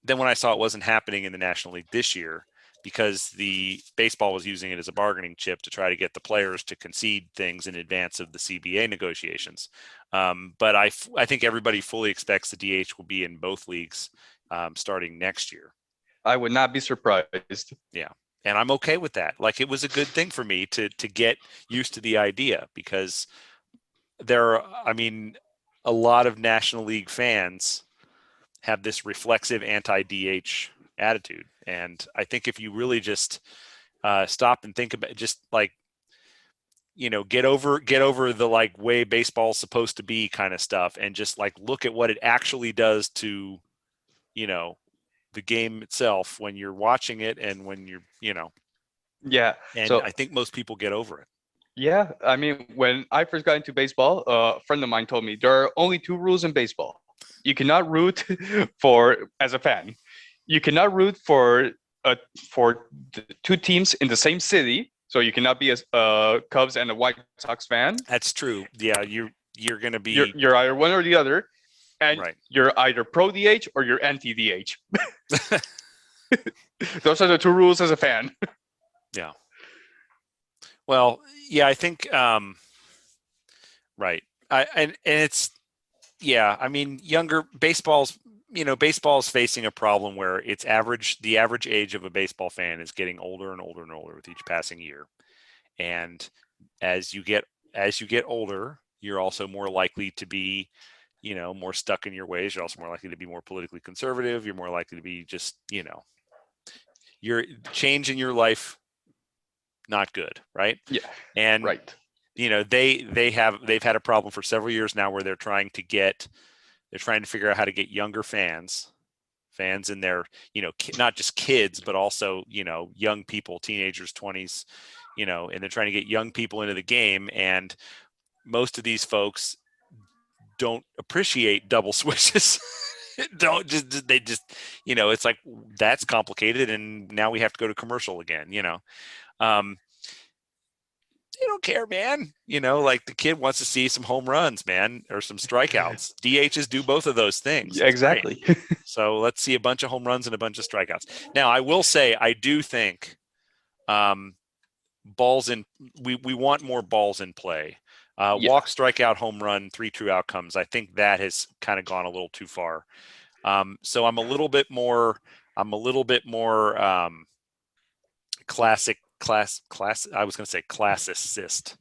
Then when I saw it wasn't happening in the National League this year because the baseball was using it as a bargaining chip to try to get the players to concede things in advance of the CBA negotiations. But I think everybody fully expects the DH will be in both leagues starting next year. I would not be surprised. Yeah. And I'm okay with that. Like, it was a good thing for me to get used to the idea because I mean, a lot of National League fans have this reflexive anti-DH attitude. And I think if you really just stop and think about just like, get over the like way baseball's supposed to be kind of stuff, and just like look at what it actually does to, the game itself when you're watching it and when you're, Yeah. and So I think most people get over it. yeah, I mean, when I first got into baseball, a friend of mine told me there are only two rules in baseball. You cannot root as a fan. You cannot root for two teams in the same city. So you cannot be a Cubs and a White Sox fan. That's true. Yeah, you're going to be You're either one or the other, and right. you're either pro DH or you're anti DH. Those are the two rules as a fan. Yeah. Well, yeah, I think right. And it's I mean, younger baseball's facing a problem where the average age of a baseball fan is getting older and older and older with each passing year. And as you get older, you're also more likely to be, more stuck in your ways. You're also more likely to be more politically conservative. You're more likely to be just, your change in your life, not good, right? Yeah. And right. they've had a problem for several years now where they're trying to figure out how to get younger fans in their, not just kids, but also, young people, teenagers, 20s, and they're trying to get young people into the game. And most of these folks don't appreciate double switches. They just, it's like, that's complicated. And now we have to go to commercial again, they don't care, man. Like the kid wants to see some home runs, man, or some strikeouts. DHs do both of those things. Yeah, exactly. So let's see a bunch of home runs and a bunch of strikeouts. Now, I will say, I do think balls in. We want more balls in play. Walk, strikeout, home run, 3 true outcomes. I think that has kind of gone a little too far. So I'm a little bit more classic. I was going to say classicist.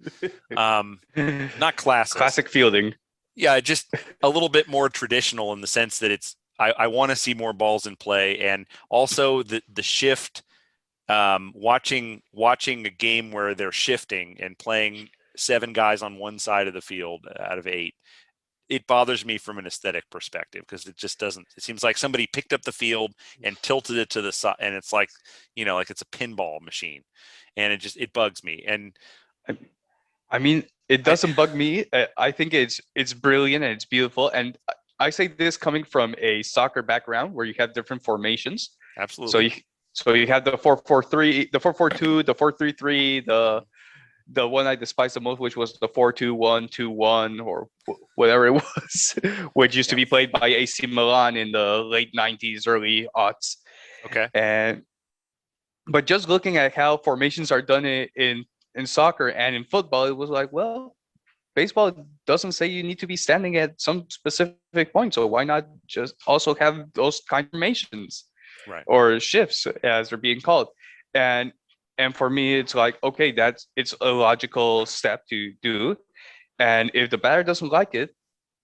Not classist. Classic fielding. Yeah, just a little bit more traditional in the sense that I want to see more balls in play, and also the shift. Watching a game where they're shifting and playing 7 guys on one side of the field out of 8. It bothers me from an aesthetic perspective because it just doesn't. It seems like somebody picked up the field and tilted it to the side, and it's like, like it's a pinball machine, and it bugs me. And I mean, it doesn't bug me. I think it's brilliant and it's beautiful. And I say this coming from a soccer background where you have different formations. Absolutely. So you have the 4-4-3, the 4-4-2, the 4-3-3, the one I despise the most, which was the 4-2-1-2-1 or whatever it was, which used to be played by AC Milan in the late 90s, early aughts. Okay. But just looking at how formations are done in soccer and in football, it was like, well, baseball doesn't say you need to be standing at some specific point, so why not just also have those kind of formations, right, or shifts as they're being called? And for me, it's like, okay, it's a logical step to do. And if the batter doesn't like it,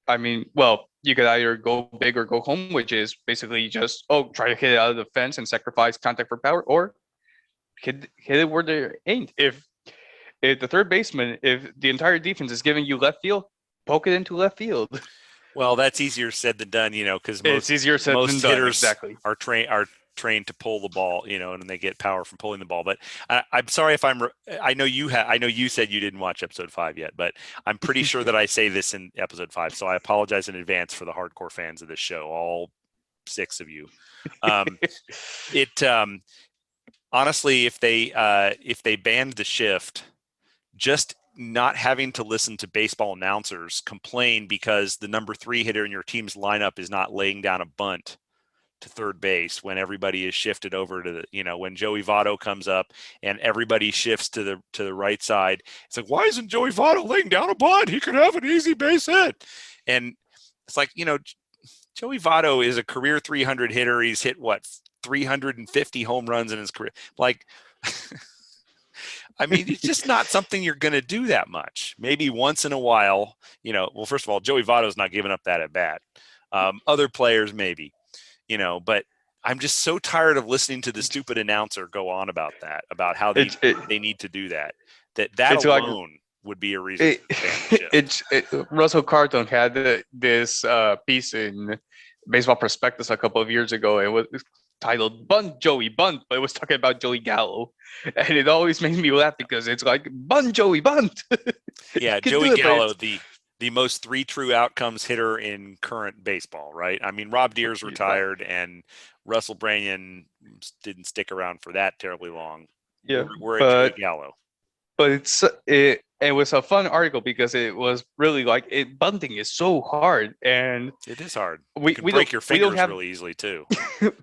I mean, well, you could either go big or go home, which is basically just, try to hit it out of the fence and sacrifice contact for power, or hit it where there ain't. If the third baseman, if the entire defense is giving you left field, poke it into left field. Well, that's easier said than done, because it's easier said than done. Hitters exactly. are trained to pull the ball, and they get power from pulling the ball. But I'm sorry if I know you said you didn't watch episode 5 yet, but I'm pretty sure that I say this in episode 5. So I apologize in advance for the hardcore fans of this show, all 6 of you. Honestly, if they banned the shift, just not having to listen to baseball announcers complain because the number 3 hitter in your team's lineup is not laying down a bunt to third base when everybody is shifted over to the, when Joey Votto comes up and everybody shifts to the right side. It's like, why isn't Joey Votto laying down a bunt? He could have an easy base hit. And it's like, Joey Votto is a career 300 hitter. He's hit 350 home runs in his career. Like, I mean, it's just not something you're going to do that much. Maybe once in a while, well, first of all, Joey Votto's not giving up that at bat. Other players, maybe, but I'm just so tired of listening to the stupid announcer go on about that, about how they need to do that. That it's like alone would be a reason to ban the shift. Russell Carton had this piece in Baseball Prospectus a couple of years ago. It was titled "Bunt Joey Bunt," but it was talking about Joey Gallo, and it always made me laugh because it's like "Bunt Joey Bunt." Yeah, Joey Gallo, the most 3 true outcomes hitter in current baseball, right? I mean, Rob Deere's retired, and Russell Branyan didn't stick around for that terribly long. Yeah, we're at Joey Gallo. But it was a fun article because it was really like bunting is so hard, and it is hard. We you can break your fingers really easily too.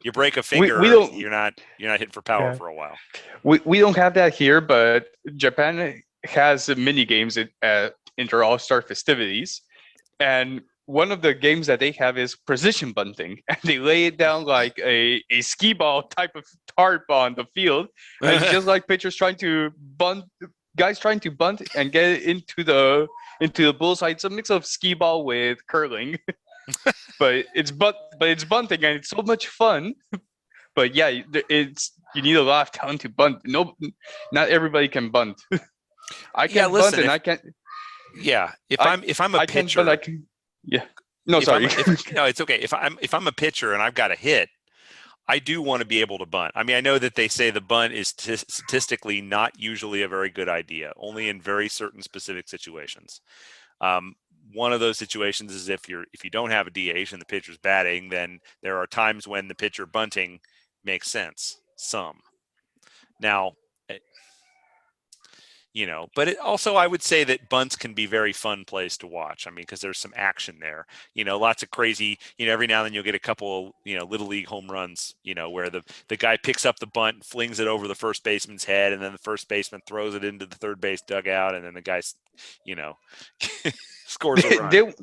You break a finger, you're not hitting for power for a while. We don't have that here, but Japan has mini games at inter all-star festivities, and one of the games that they have is precision bunting, and they lay it down like a skee ball type of tarp on the field, and just like pitchers trying to bunt, guys trying to bunt and get it into the bullseye. It's a mix of skee ball with curling, but it's bunting, and it's so much fun. But yeah, you need a lot of talent to bunt. No, not everybody can bunt. I can't bunt, and I can't. Yeah, if I'm a pitcher, I can. Yeah. No, sorry. No, it's okay. If I'm a pitcher and I've got a hit, I do want to be able to bunt. I mean, I know that they say the bunt is statistically not usually a very good idea, only in very certain specific situations. One of those situations is if you don't have a DH and the pitcher's batting, then there are times when the pitcher bunting makes sense. Now, but it also, I would say that bunts can be very fun plays to watch. I mean, because there's some action there, lots of crazy, every now and then you'll get a couple, little league home runs, where the guy picks up the bunt and flings it over the first baseman's head, and then the first baseman throws it into the third base dugout, and then the guy, scores a run.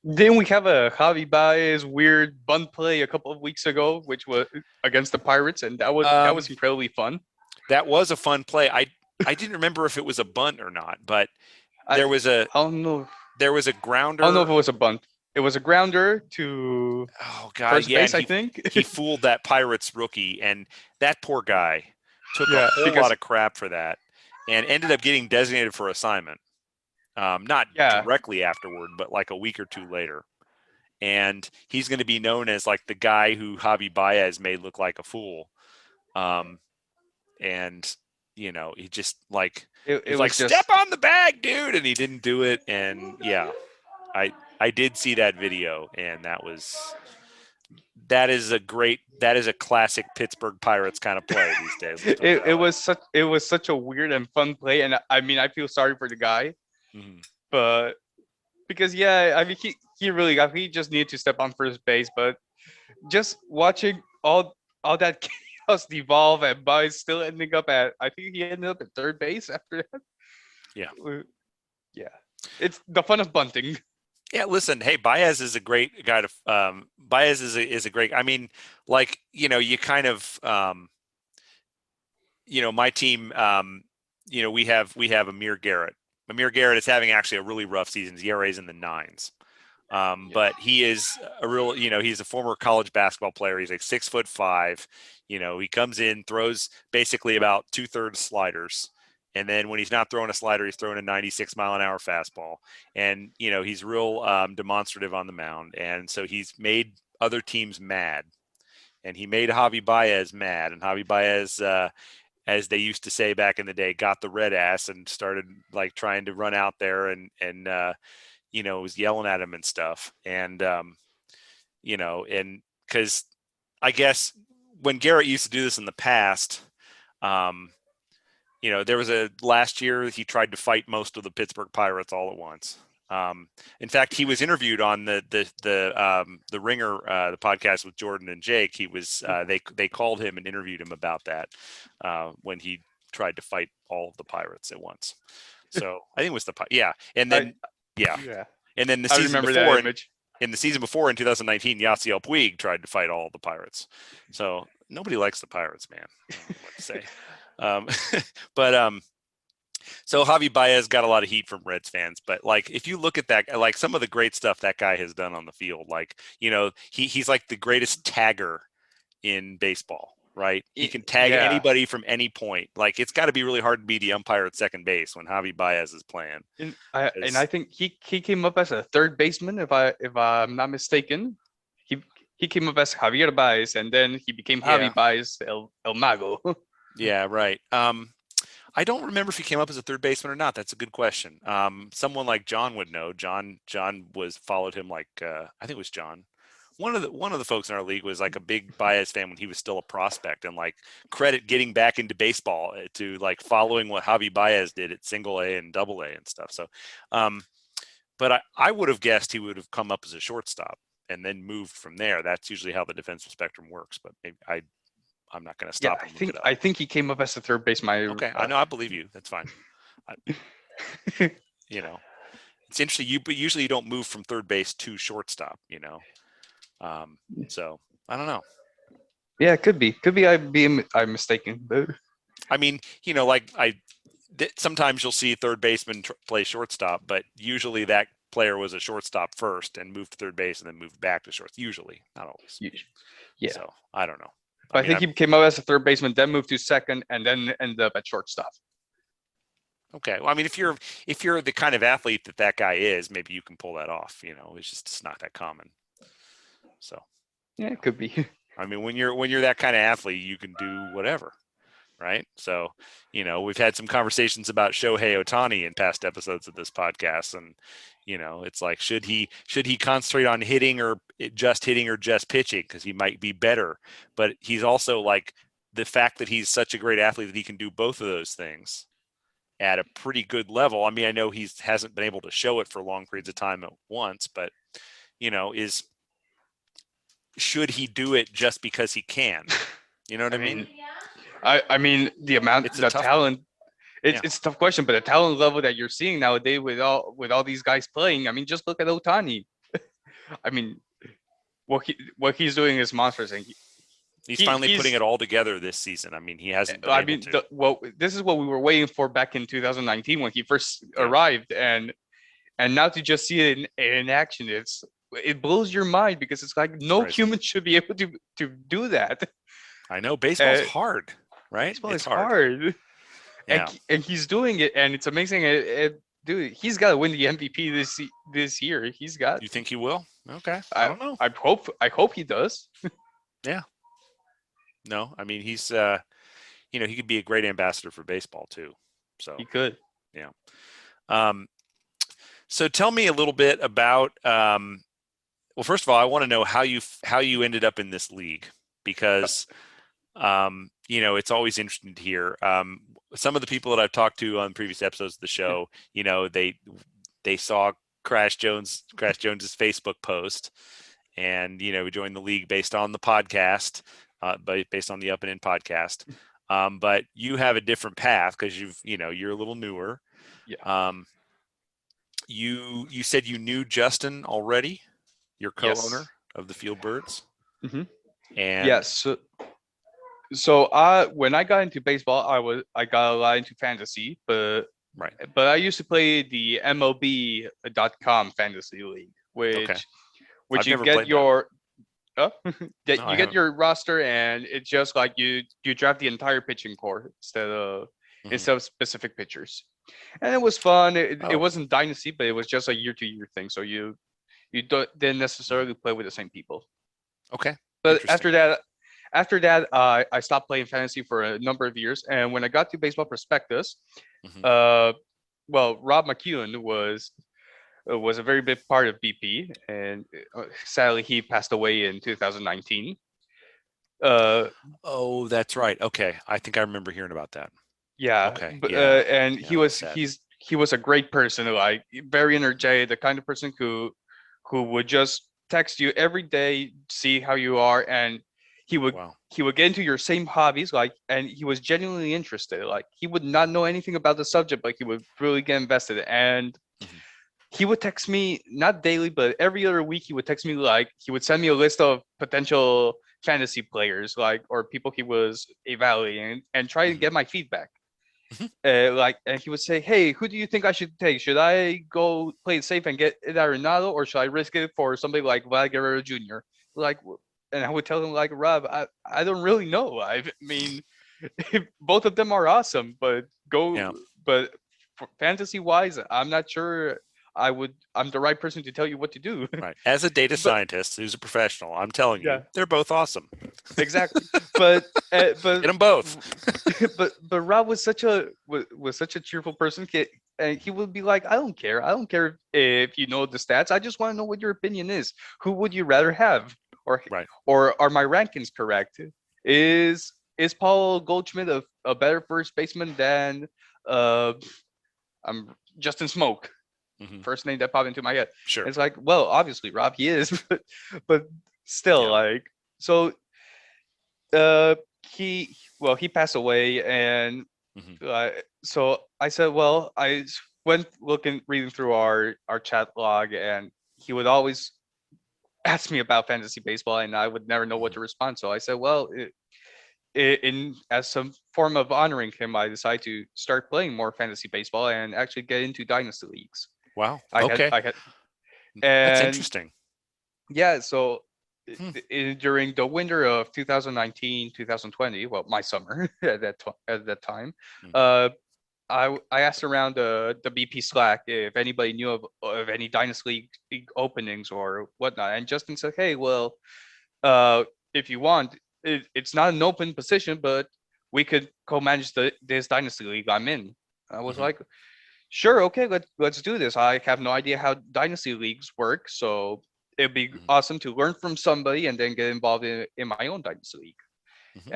Then we have a Javi Baez weird bunt play a couple of weeks ago, which was against the Pirates, and that was incredibly fun. That was a fun play. I didn't remember if it was a bunt or not, but there was a grounder. I don't know if it was a bunt. It was a grounder to first base, I think. He fooled that Pirates rookie, and that poor guy took a whole lot of crap for that and ended up getting designated for assignment. Not directly afterward, but like a week or two later. And he's going to be known as like the guy who Javi Baez made look like a fool. And he just like it was step on the bag, dude, and he didn't do it. And yeah, I did see that video, and that is a classic Pittsburgh Pirates kind of play these days. It was such a weird and fun play, and I mean I feel sorry for the guy, but because I mean he just needed to step on first base, but just watching all that chaos devolve and Baez still ending up at, I think he ended up at third base after that. Yeah, it's the fun of bunting. Yeah, listen, hey, Baez is a great guy to. Baez is a great. I mean, like you kind of, my team. We have Amir Garrett. Amir Garrett is having actually a really rough season. His ERA is in the 9s. But he is a real, he's a former college basketball player. He's like 6'5". He comes in, throws basically about 2/3 sliders. And then when he's not throwing a slider, he's throwing a 96-mile-an-hour fastball. And, he's real demonstrative on the mound. And so he's made other teams mad. And he made Javi Baez mad. And Javi Baez, as they used to say back in the day, got the red ass and started like trying to run out there and was yelling at him and stuff. And, and because I guess when Garrett used to do this in the past, there was last year he tried to fight most of the Pittsburgh Pirates all at once. In fact, he was interviewed on the Ringer, the podcast with Jordan and Jake. He was, they called him and interviewed him about that when he tried to fight all of the Pirates at once. So I think it was and then, and then the season before, in the season before in 2019, Yasiel Puig tried to fight all the Pirates. So nobody likes the Pirates, man. I don't know what to say. So Javi Baez got a lot of heat from Reds fans, but like if you look at that, like some of the great stuff that guy has done on the field, like he's like the greatest tagger in baseball, right? He can tag anybody from any point. Like, it's got to be really hard to be the umpire at second base when Javi Baez is playing. And I think he came up as a third baseman, if I'm not mistaken. He came up as Javier Baez, and then he became Javi Baez El Mago. Yeah, right. I don't remember if he came up as a third baseman or not. That's a good question. Someone like John would know. John followed him like I think it was John. One of the folks in our league was like a big Baez fan when he was still a prospect, and like credit getting back into baseball to like following what Javi Baez did at Single A and Double A and stuff. So, but I would have guessed he would have come up as a shortstop and then moved from there. That's usually how the defensive spectrum works. But maybe I'm not going to stop. I think he came up as the third baseman. Okay, I know. I believe you. That's fine. You know, it's interesting. But usually you don't move from third base to shortstop. You know, so I don't know. Yeah, it could be. I'm mistaken. But I mean, you know, like sometimes you'll see third baseman play shortstop, but usually that player was a shortstop first and moved to third base and then moved back to short. Usually, not always. Yeah. So I don't know. I think he came up as a third baseman, then moved to second, and then ended up at shortstop. Okay. Well, I mean, if you're the kind of athlete that guy is, maybe you can pull that off. You know, it's not that common. So. Yeah, it could be. I mean, when you're that kind of athlete, you can do whatever, right? So, you know, we've had some conversations about Shohei Ohtani in past episodes of this podcast, and you know, it's like, should he concentrate on hitting or just pitching, because he might be better, but he's also like, the fact that he's such a great athlete that he can do both of those things at a pretty good level. I mean, I know he hasn't been able to show it for long periods of time at once, but you know, should he do it just because he can? You know what I mean? I mean, the talent. It's a tough question, but the talent level that you're seeing nowadays with all these guys playing, I mean, just look at Ohtani. I mean, what he's doing is monstrous, and he's finally putting it all together this season. I mean, he hasn't been able to. This is what we were waiting for back in 2019 when he first arrived, and now to just see it in action, it blows your mind, because it's like no human should be able to do that. I know baseball's hard, right? Baseball is hard. Yeah. And he's doing it, and it's amazing. Dude, he's got to win the MVP this year. He's got. You think he will? Okay, I don't know. I hope he does. Yeah. No, I mean, he's you know, he could be a great ambassador for baseball too. So he could. Yeah. So tell me a little bit about. Well, first of all, I want to know how you ended up in this league, because you know, it's always interesting to hear. Some of the people that I've talked to on previous episodes of the show, you know, they saw Crash Jones's Facebook post, and you know, joined the league based on the podcast, based on the Up and In podcast. But you have a different path, because you're a little newer. Yeah. You said you knew Justin already, your co-owner of the Field Birds. Mm-hmm. And yes. So when I got into baseball, I got a lot into fantasy, but I used to play the MLB.com fantasy league, which you get your get your roster, and it's just like you draft the entire pitching core instead of specific pitchers, and it was fun. It wasn't Dynasty, but it was just a year-to-year thing, so you didn't necessarily play with the same people. Okay, but after that, I stopped playing fantasy for a number of years, and when I got to Baseball Prospectus, Rob McEwen was a very big part of BP, and sadly he passed away in 2019. Oh, that's right. Okay, I think I remember hearing about that. Yeah. Okay. But, and he was a great person, like very energetic, the kind of person who would just text you every day, see how you are, and he would get into your same hobbies, like, and he was genuinely interested. Like, he would not know anything about the subject, but he would really get invested. And he would text me, not daily, but every other week. He would text me, like, he would send me a list of potential fantasy players, like, or people he was evaluating, and try to get my feedback. And he would say, "Hey, who do you think I should take? Should I go play it safe and get Arenado, or should I risk it for somebody like Vlad Guerrero Jr.?" Like, and I would tell him like, Rob, I don't really know. I mean, both of them are awesome, but Yeah. but fantasy wise, I'm not sure I'm the right person to tell you what to do. Right. As a data But scientist who's a professional, I'm telling yeah, you, they're both awesome. exactly. But Get them both. but Rob was such a cheerful person. And he would be like, I don't care if you know the stats. I just want to know what your opinion is. Who would you rather have? Right. Or are my rankings correct? Is Paul Goldschmidt a better first baseman than uh I'm Justin Smoke? Hmm. First name that popped into my head. Sure. And it's like, well, obviously Rob, he is, but still, Yeah. like, so uh he passed away, and Hmm. so I said, well, went reading through our chat log, and he would always ask me about fantasy baseball, and I would never know what Hmm. to respond. So I said, well, in as some form of honoring him, I decided to start playing more fantasy baseball and actually get into dynasty leagues. Wow. Okay. I had, That's and interesting. yeah, so Hmm. during the winter of 2019, 2020, well, my summer at that time, Hmm. uh, I asked around the BP Slack if anybody knew of any dynasty league openings or whatnot, and Justin said, "Hey, well, uh, if you want, it's not an open position, but we could co-manage this dynasty league I'm in." I was Hmm. like, "Sure, okay, let's do this. I have no idea how dynasty leagues work, so it'd be Hmm. awesome to learn from somebody and then get involved in my own dynasty league." Hmm.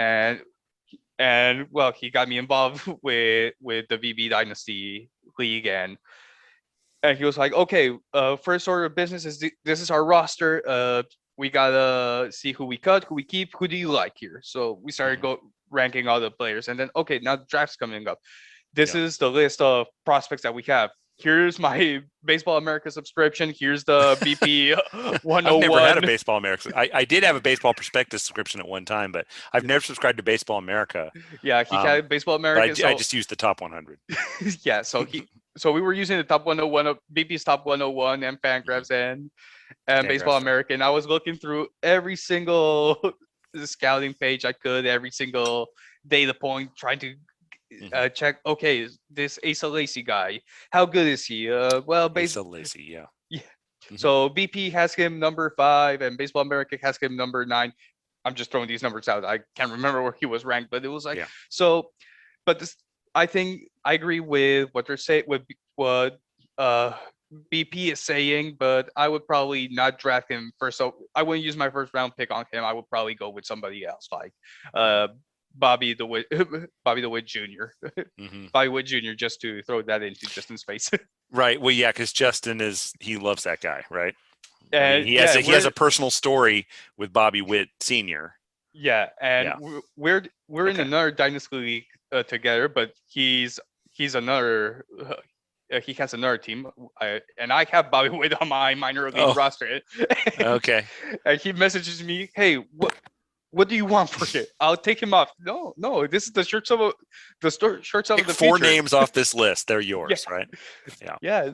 And well, he got me involved with the VB Dynasty League, and he was like, okay, first order of business is this is our roster. We gotta see who we cut, who we keep, who do you like here. So we started Hmm. ranking all the players, and then okay, now the draft's coming up. This Yeah. is the list of prospects that we have. Here's my Baseball America subscription. Here's the BP I've never had a 101. Baseball America. I did have a Baseball Prospectus subscription at one time, but I've never subscribed to Baseball America. Yeah, he Um, had Baseball but America. I So just used the top 100. yeah, so we were using the top 101 of BP's top 101 and Hmm. Fangraphs and Baseball Fangraphs. America. And I was looking through every single scouting page I could, every single data point, trying to Hmm. check. Okay, this Asa Lacy guy, how good is he? Well, Asa Lacy. Yeah. yeah. Hmm. So BP has him number 5, and Baseball America has him number 9. I'm just throwing these numbers out. I can't remember where he was ranked, but it was like Yeah. so. But this, I think I agree with what they're saying, with what uh, BP is saying, but I would probably not draft him first. So I wouldn't use my first round pick on him. I would probably go with somebody else, like uh, Bobby the Witt, Bobby the Witt Jr. Hmm. Bobby Witt Jr. Just to throw that into Justin's face. Right. Well, yeah, because Justin he loves that guy, right? I mean, And yeah, he has a personal story with Bobby Witt Sr. and Yeah. we're in Okay. another dynasty league together, but he's another. He has another team, and I have Bobby Witt on my minor league Oh, roster. okay. And he messages me, "Hey, what do you want for it? I'll take him off." No, no, this is the shortstop of Pick the four future. names off this list. They're Yeah, yours, right? Yeah. yeah.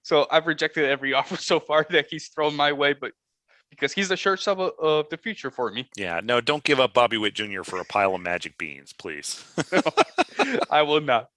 So I've rejected every offer so far that he's thrown my way, but because he's the shortstop of the future for me. Yeah. No, don't give up Bobby Witt Jr. for a pile of magic beans, please. I will not.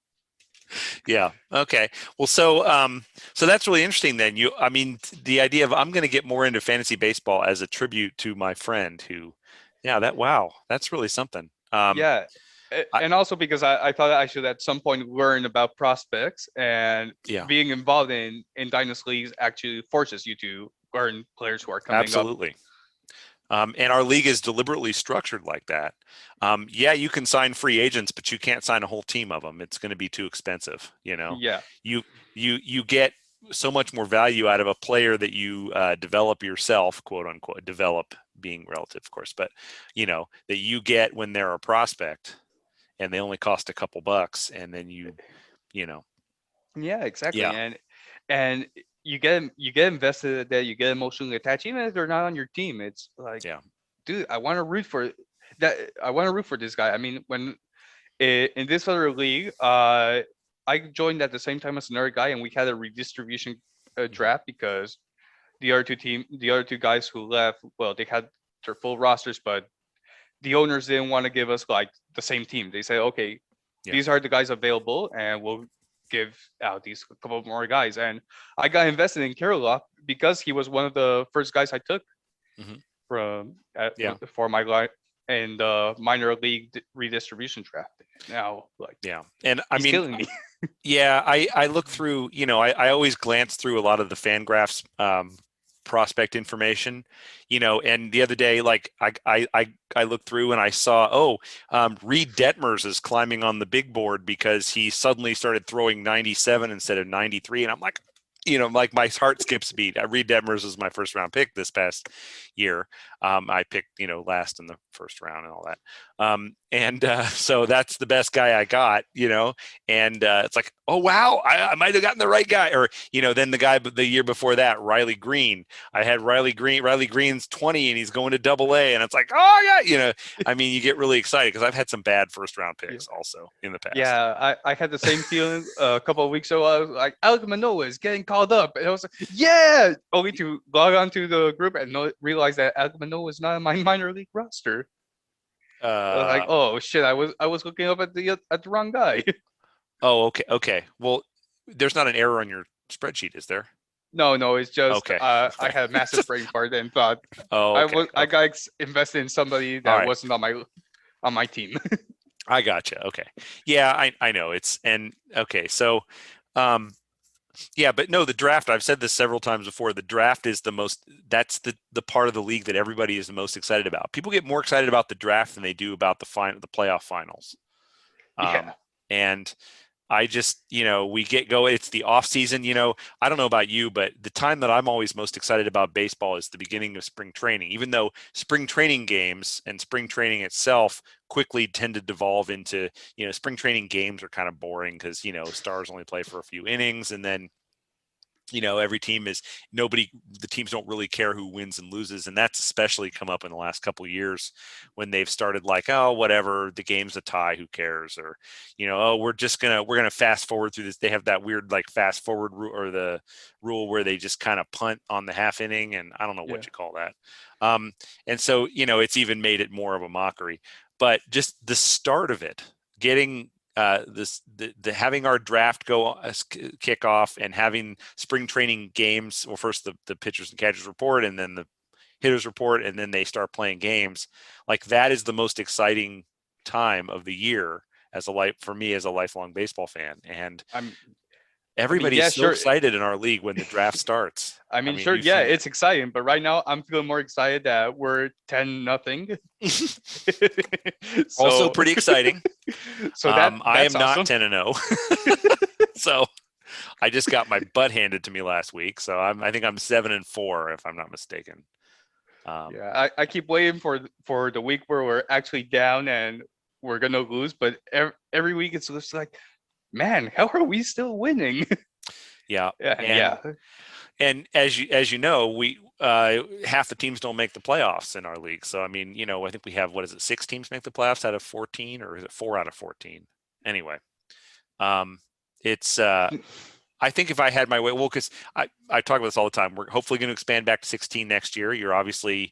Yeah. Okay. Well, so that's really interesting then. I mean, the idea of I'm going to get more into fantasy baseball as a tribute to my friend who, yeah, wow, that's really something. Yeah. I, And also because I thought I should at some point learn about prospects, and yeah, being involved in dynasty leagues actually forces you to learn players who are coming up. absolutely. And our league is deliberately structured like that. Yeah, you can sign free agents, but you can't sign a whole team of them. It's going to be too expensive. Yeah. You get so much more value out of a player that you develop yourself, quote unquote, develop being relative, of course, but that you get when they're a prospect and they only cost a couple bucks, and then you know, Yeah, exactly. yeah, And you get invested in that, you get emotionally attached, even if they're not on your team. It's like, yeah, dude, I want to root for that. I want to root for this guy. I mean, when in this other league, I joined at the same time as another guy, and we had a redistribution mhm, draft because the other two guys who left, well, they had their full rosters, but the owners didn't want to give us like the same team. They said, okay, these are the guys available, and we'll give out these couple more guys. And I got invested in Kirilov because he was one of the first guys I took from for my life and the minor league redistribution draft. Now, like, and he's killing me. I look through, I always glance through a lot of the Fangraphs prospect information, and the other day, like I looked through and I saw, Reed Detmers is climbing on the big board because he suddenly started throwing 97 instead of 93. And I'm like, like my heart skips a beat. Reed Detmers was my first round pick this past year. I picked, last in the first round and all that. So that's the best guy I got, and it's like, oh, wow, I might have gotten the right guy. Or, then the guy the year before that, Riley Green, I had Riley Green's 20 and he's going to AA. And it's like, oh yeah. I mean, you get really excited because I've had some bad first round picks also in the past. Yeah. I had the same feeling a couple of weeks ago. I was like, Alek Manoah is getting called up. And I was like, yeah, only to log on to the group and realize that Alek Manoah was not on my minor league roster. I was like, oh shit, I was looking up at the wrong guy. Oh, okay. Well, there's not an error on your spreadsheet, is there? No, it's just I had a massive brain fart and thought I got invested in somebody that wasn't on my team. I gotcha. Okay. Yeah, I know so but no, the draft, I've said this several times before, the draft is that's the part of the league that everybody is the most excited about. People get more excited about the draft than they do about the playoff finals. And I just, we get going. It's the off season. I don't know about you, but the time that I'm always most excited about baseball is the beginning of spring training, even though spring training games and spring training itself quickly tend to devolve into, spring training games are kind of boring because, stars only play for a few innings. And then, every team the teams don't really care who wins and loses. And that's especially come up in the last couple of years when they've started like, oh, whatever, the game's a tie, who cares? Or, we're going to fast forward through this. They have that weird, like fast forward or the rule where they just kind of punt on the half inning. And I don't know what you call that. And so, it's even made it more of a mockery, but just the start of it, getting having our draft kick off and having spring training games. Well, first the pitchers and catchers report, and then the hitters report, and then they start playing games. Like that is the most exciting time of the year for me as a lifelong baseball fan. And everybody's so excited in our league when the draft starts. It's exciting, but right now I'm feeling more excited that we're 10-0. Also pretty exciting. So I am awesome. not 10-0. So I just got my butt handed to me last week. So I think I'm 7-4 if I'm not mistaken. I keep waiting for the week where we're actually down and we're gonna lose, but every week it's just like, man, how are we still winning? Yeah. Yeah. And as you know, we half the teams don't make the playoffs in our league. So I mean, I think we have 6 teams make the playoffs out of 14, or is it 4 out of 14? Anyway, it's I think if I had my way, because I talk about this all the time. We're hopefully going to expand back to 16 next year. You're obviously,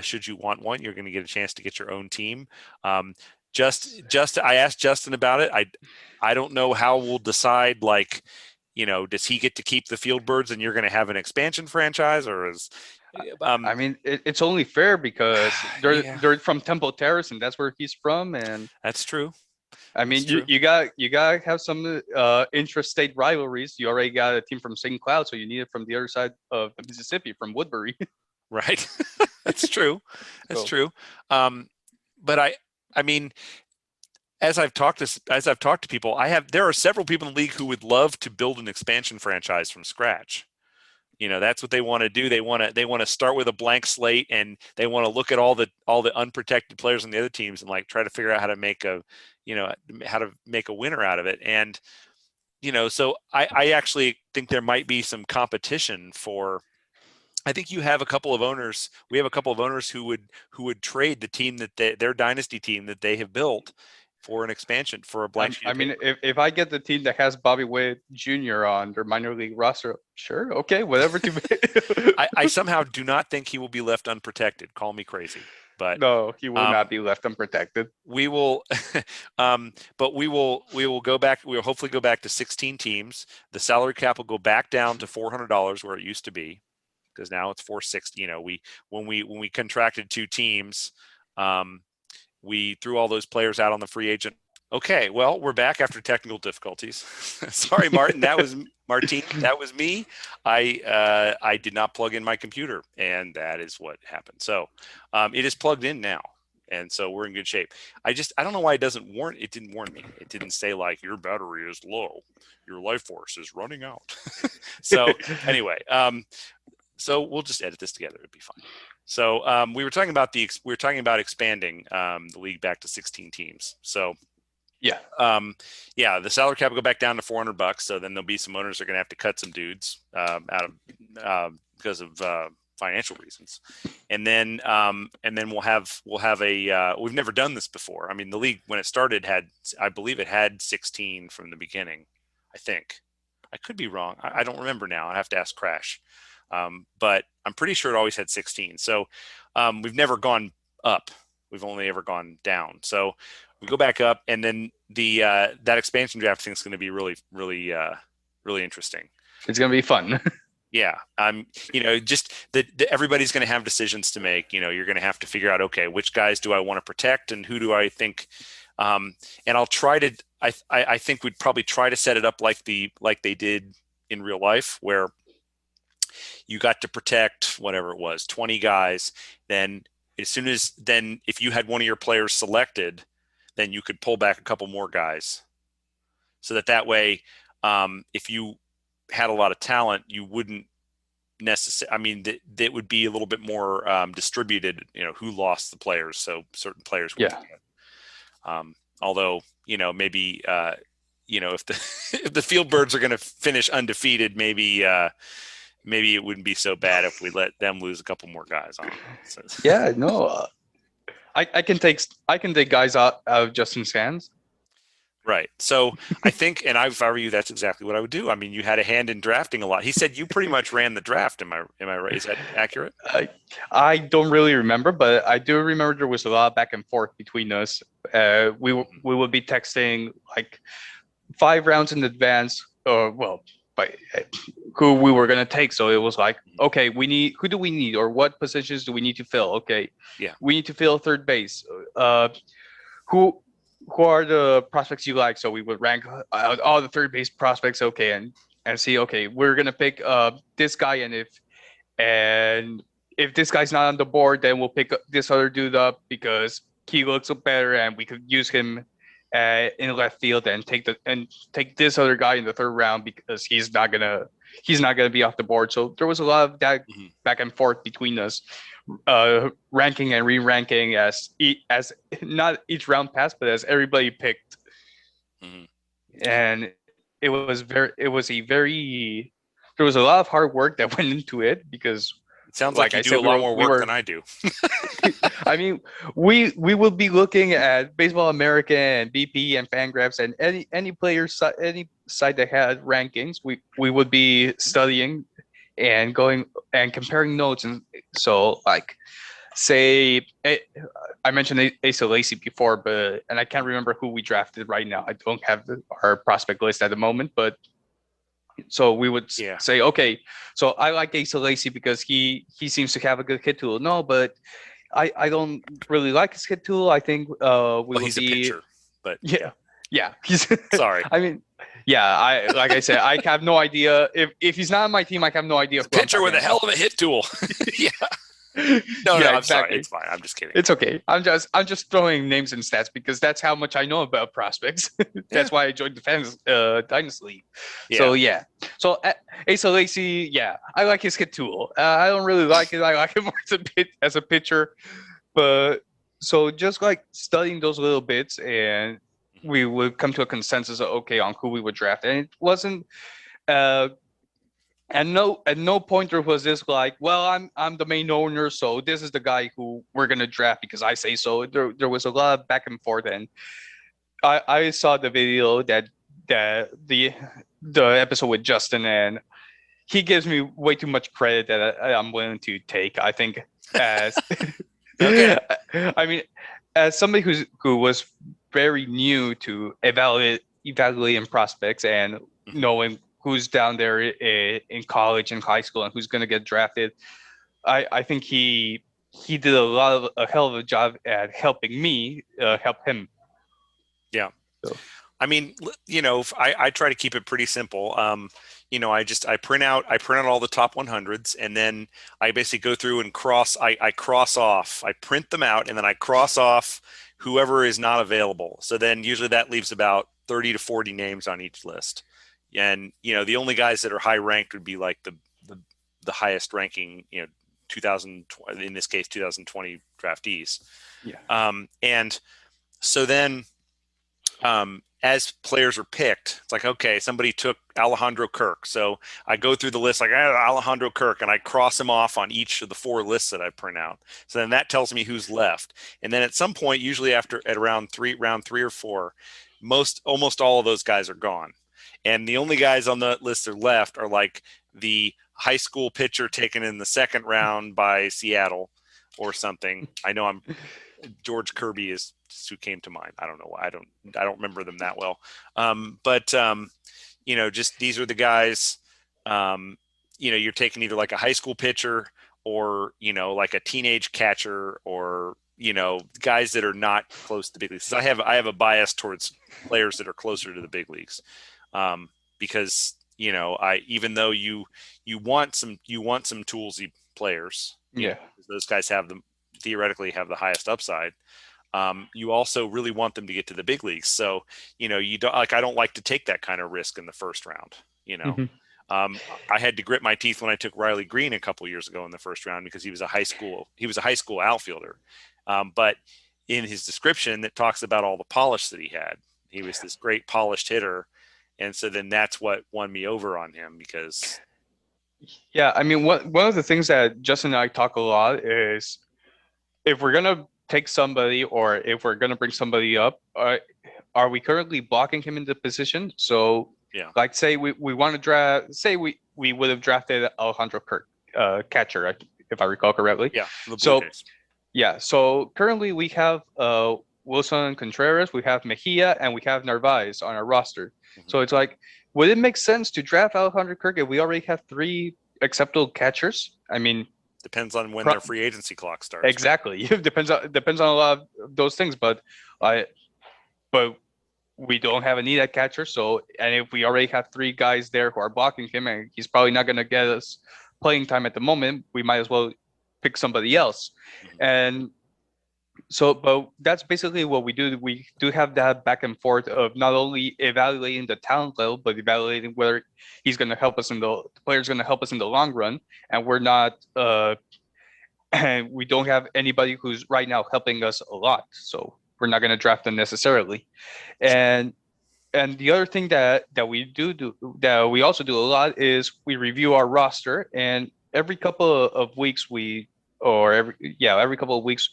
should you want one, you're going to get a chance to get your own team. Just I asked Justin about it. I don't know how we'll decide, like, does he get to keep the Field Birds and you're going to have an expansion franchise, or is it's only fair because they're from Temple Terrace and that's where he's from, and that's true. I mean, you gotta have some intrastate rivalries. You already got a team from St. Cloud, so you need it from the other side of the Mississippi, from Woodbury. Right. That's true. That's true. But I mean, as I've talked to people, there are several people in the league who would love to build an expansion franchise from scratch. That's what they want to do. They want to start with a blank slate, and they want to look at all the unprotected players on the other teams and like try to figure out how to make a winner out of it. And so I actually think there might be some competition for. I think you have a couple of owners. We have a couple of owners who would trade the team that their dynasty team that they have built for an expansion for a blank sheet I of mean, paper. if I get the team that has Bobby Witt Jr. on their minor league roster, sure, okay, whatever. I somehow do not think he will be left unprotected. Call me crazy, but No, he will not be left unprotected. we will, but we will go back. We will hopefully go back to 16 teams. The salary cap will go back down to $400 where it used to be, because now it's 460. You know, when we contracted 2 teams, we threw all those players out on the free agent. Okay, well, we're back after technical difficulties. Sorry, Martin. That was me. I did not plug in my computer, and that is what happened. So it is plugged in now, and so we're in good shape. I don't know why it didn't warn me. It didn't say like your battery is low, your life force is running out. So anyway, so we'll just edit this together. It'll be fine. So we were talking about expanding the league back to 16 teams. So yeah, the salary cap will go back down to $400. So then there'll be some owners that are going to have to cut some dudes out of because of financial reasons, and then we'll have a we've never done this before. I mean, the league when it started I believe it had 16 from the beginning. I think I could be wrong. I don't remember now. I have to ask Crash. But I'm pretty sure it always had 16. So we've never gone up. We've only ever gone down. So we go back up, and then that expansion draft thing is going to be really, really, really interesting. It's going to be fun. Yeah. Just everybody's going to have decisions to make. You know, you're going to have to figure out, okay, which guys do I want to protect, and who do I think? And I'll try to. I think we'd probably try to set it up like they did in real life, where you got to protect whatever it was, 20 guys. Then if you had one of your players selected, then you could pull back a couple more guys, so that way, if you had a lot of talent, you wouldn't necessarily. I mean, that would be a little bit more distributed. You know, who lost the players, so certain players would. Yeah. Although, maybe if the Field Birds are going to finish undefeated, maybe it wouldn't be so bad if we let them lose a couple more guys on. So. Yeah, no, I can take guys out of Justin's hands. Right. So I think, and if I were you, that's exactly what I would do. I mean, you had a hand in drafting a lot. He said you pretty much ran the draft. Am I right? Is that accurate? I don't really remember, but I do remember there was a lot of back and forth between us. We would be texting like 5 rounds in advance, by who we were gonna take. So it was like, okay, who do we need, or what positions do we need to fill? Okay, yeah, we need to fill third base. Who are the prospects you like? So we would rank all the third base prospects. Okay, and see. Okay, we're gonna pick this guy, and if this guy's not on the board, then we'll pick this other dude up because he looks better, and we could use him in left field, and take this other guy in the 3rd round because he's not gonna be off the board. So there was a lot of that back and forth between us, ranking and re-ranking as not each round passed, but as everybody picked. And there was a lot of hard work that went into it, because it sounds like you do a lot more work than I do. I mean, we will be looking at Baseball America and BP and Fangraphs and any players, any site that had rankings. We would be studying and going and comparing notes. And so, like, say I mentioned Asa Lacy before, and I can't remember who we drafted right now. I don't have our prospect list at the moment, but. So we would say, okay, so I like Asa Lacy because he seems to have a good hit tool. No, but I don't really like his hit tool. I think he's a pitcher, but yeah. He's sorry. I mean, yeah. Like I said, I have no idea if he's not on my team. I have no idea. He's a pitcher with a hell of a hit tool. Yeah. No, I'm exactly. sorry. It's fine. I'm just kidding. It's okay. I'm just throwing names and stats because that's how much I know about prospects. That's why I joined the fans Dynasty League. Yeah. So Asa Lacy, I like his hit tool. I don't really like it. I like him more as a pitcher. But so just like studying those little bits, and we would come to a consensus of, on who we would draft. And it wasn't at no point there was this like, well, I'm the main owner, so this is the guy who we're gonna draft because I say so. There was a lot of back and forth, and I saw the video that the episode with Justin, and he gives me way too much credit that I'm willing to take. I think as Okay. I mean, as somebody who was very new to evaluating prospects and Mhm. knowing who's down there in college and high school and who's going to get drafted, I think he did a hell of a job at helping me help him. Yeah. So I mean, I try to keep it pretty simple. I print out all the top 100s, and then I basically go through and I cross off, I print them out, and then I cross off whoever is not available. So then usually that leaves about 30 to 40 names on each list. And, the only guys that are high ranked would be like the highest ranking, 2000, in this case, 2020 draftees. yeah, And so then, as players are picked, it's like, okay, somebody took Alejandro Kirk. So I go through the list like Alejandro Kirk, and I cross him off on each of the 4 lists that I print out. So then that tells me who's left. And then at some point, usually at round three or four, almost all of those guys are gone. And the only guys on the list are left are like the high school pitcher taken in the second round by Seattle or something. I know George Kirby is who came to mind. I don't know why. I don't remember them that well. But just these are the guys. You're taking either like a high school pitcher or like a teenage catcher or guys that are not close to the big leagues. So I have a bias towards players that are closer to the big leagues, because I even though you want some toolsy players, yeah. those guys theoretically have the highest upside. You also really want them to get to the big leagues. So, you don't I don't like to take that kind of risk in the first round, Mhm. I had to grit my teeth when I took Riley Green a couple years ago in the first round because he was a high school outfielder. But in his description, it talks about all the polish that he had. He was this great polished hitter. And so then that's what won me over on him because Yeah, I mean, one of the things that Justin and I talk a lot is if we're gonna take somebody or if we're gonna bring somebody up, are we currently blocking him in the position? So, yeah, like, say we want to draft, say we would have drafted Alejandro Kirk, catcher, if I recall correctly. yeah, the Blue So Jays. yeah, so currently we have Wilson Contreras, we have Mejia, and we have Narvaez on our roster. Mhm. So it's like, would it make sense to draft Alejandro Kirk if we already have 3 acceptable catchers? I mean, Depends on when pro- their free agency clock starts. exactly. It depends on a lot of those things, but I but we don't have a need at catcher. So, and if we already have 3 guys there who are blocking him, and he's probably not going to get us playing time at the moment, we might as well pick somebody else. Mhm. And so, but that's basically what we do. We do have that back and forth of not only evaluating the talent level, but evaluating whether he's going to help us the player's going to help us in the long run. And we're not, and we don't have anybody who's right now helping us a lot. So we're not going to draft them necessarily. And the other thing that we do that we also do a lot is we review our roster, and every couple of weeks every couple of weeks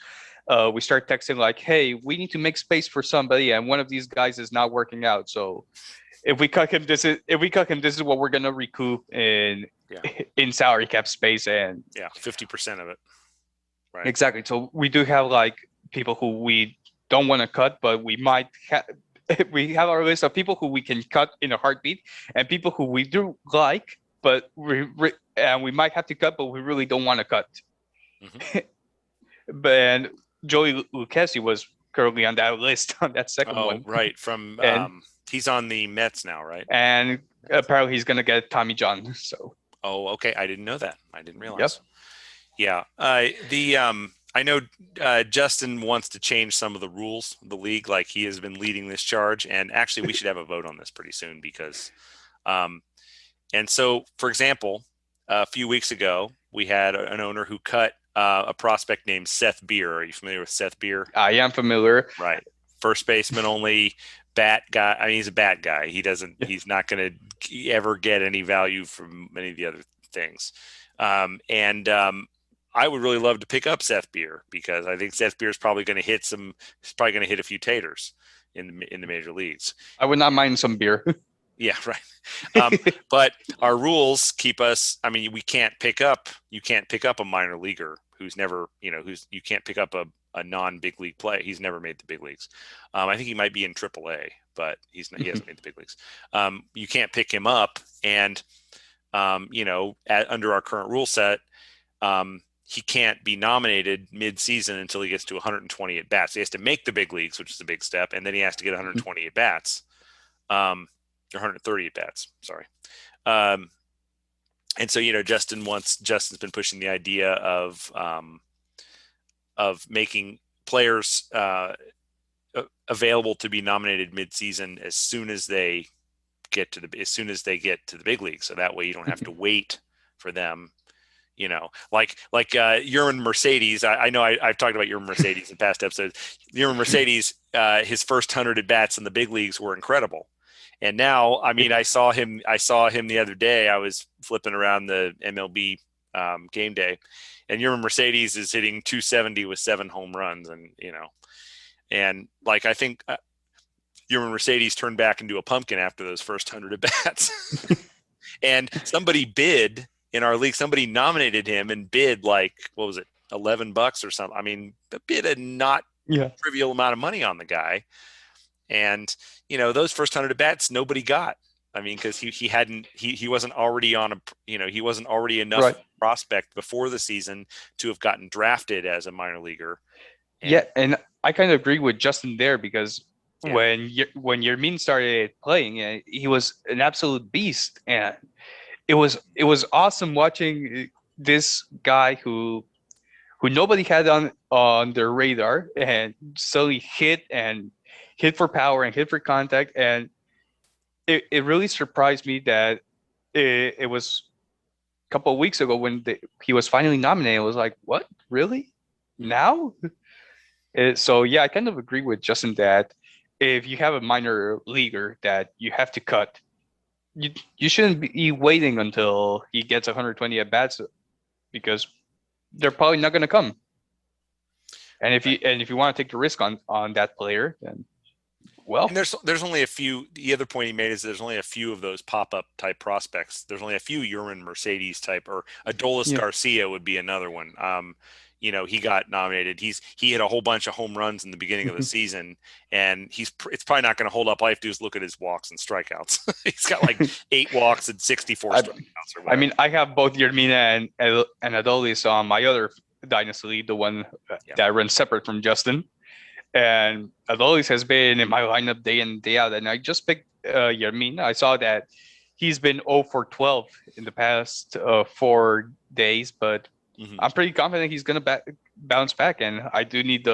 we start texting like, hey, we need to make space for somebody, and one of these guys is not working out. So if we cut him, this is what we're gonna recoup in Yeah. in salary cap space. And Yeah, 50% of it. Right. exactly. So we do have like people who we don't want to cut, but we might we have our list of people who we can cut in a heartbeat, and people who we do like, but and we might have to cut, but we really don't want to cut. Mhm. But and Joey Lucchesi was currently on that list on that second Oh, one, right. From and he's on the Mets now, right? and apparently he's gonna get Tommy John. So Oh, okay. I didn't know that. I didn't yep. realize. Yeah. I know Justin wants to change some of the rules of the league. Like he has been leading this charge, and actually, we should have a vote on this pretty soon because, and so, for example, a few weeks ago, we had an owner who cut a prospect named Seth Beer. Are you familiar with Seth Beer? I am familiar. Right. First baseman only, bat guy. I mean, he's a bat guy. He's not going to ever get any value from any of the other things. And I would really love to pick up Seth Beer because I think Seth Beer is probably going to hit a few taters. in the major leagues. I would not mind some beer. Yeah, right. But our rules keep us. I mean, you can't pick up a minor leaguer who's never, you can't pick up a non-big league play. He's never made the big leagues. I think he might be in AAA, but he hasn't made the big leagues. You can't pick him up, and under our current rule set, he can't be nominated mid-season until he gets to 120 at bats. He has to make the big leagues, which is a big step, and then he has to get 120 at bats. 130 at bats. Sorry. And so, Justin's been pushing the idea of making players available to be nominated mid-season as soon as they get to the big league. So that way you don't have to wait for them. Like Yermin Mercedes. I know I've talked about Yermin Mercedes in past episodes. Yermin Mercedes, his first 100 at bats in the big leagues were incredible. And now, I mean, I saw him the other day. I was flipping around the MLB game day, and Yermin Mercedes is hitting 270 with 7 home runs, and like I think Yermin Mercedes turned back into a pumpkin after those first 100 at bats. And somebody bid in our league. Somebody nominated him and bid like, what was it, $11 or something? I mean, bid a not trivial amount of money on the guy. And, those first 100 at bats, nobody got. I mean, because he wasn't already he wasn't already enough prospect before the season to have gotten drafted as a minor leaguer. And I kind of agree with Justin there, because when Yermin started playing, he was an absolute beast, and it was awesome watching this guy who nobody had on their radar, and suddenly hit for power and hit for contact. And it really surprised me that it was a couple of weeks ago when he was finally nominated. I was like, what, really? Now? So I kind of agree with Justin that if you have a minor leaguer that you have to cut, you shouldn't be waiting until he gets 120 at bats, because they're probably not going to come. And if you want to take the risk on that player, then and there's only a few. The other point he made is there's only a few of those pop-up type prospects. There's only a few Yermin Mercedes type, or Adolis Garcia would be another one. He got nominated. He hit a whole bunch of home runs in the beginning of the season, and it's probably not going to hold up. All I have to do is look at his walks and strikeouts. He's got like 8 walks and 64 strikeouts. Or whatever. I mean, I have both Yermina and Adolis on my other Dynasty league, the one that runs separate from Justin. And Adolis has been in my lineup day in, day out. And I just picked Yermin. I saw that he's been 0 for 12 in the past 4 days, but I'm pretty confident he's going to bounce back. And I do need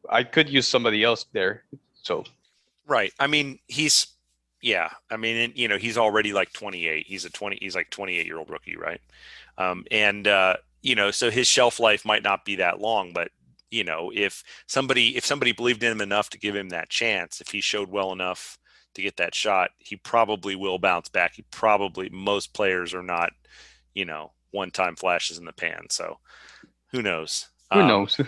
I could use somebody else there. So, right. I mean, he's already like 28. He's like 28-year-old rookie, right? So his shelf life might not be that long, but if somebody believed in him enough to give him that chance, if he showed well enough to get that shot, he probably will bounce back. Most players are not, one-time flashes in the pan. So who knows? Who knows?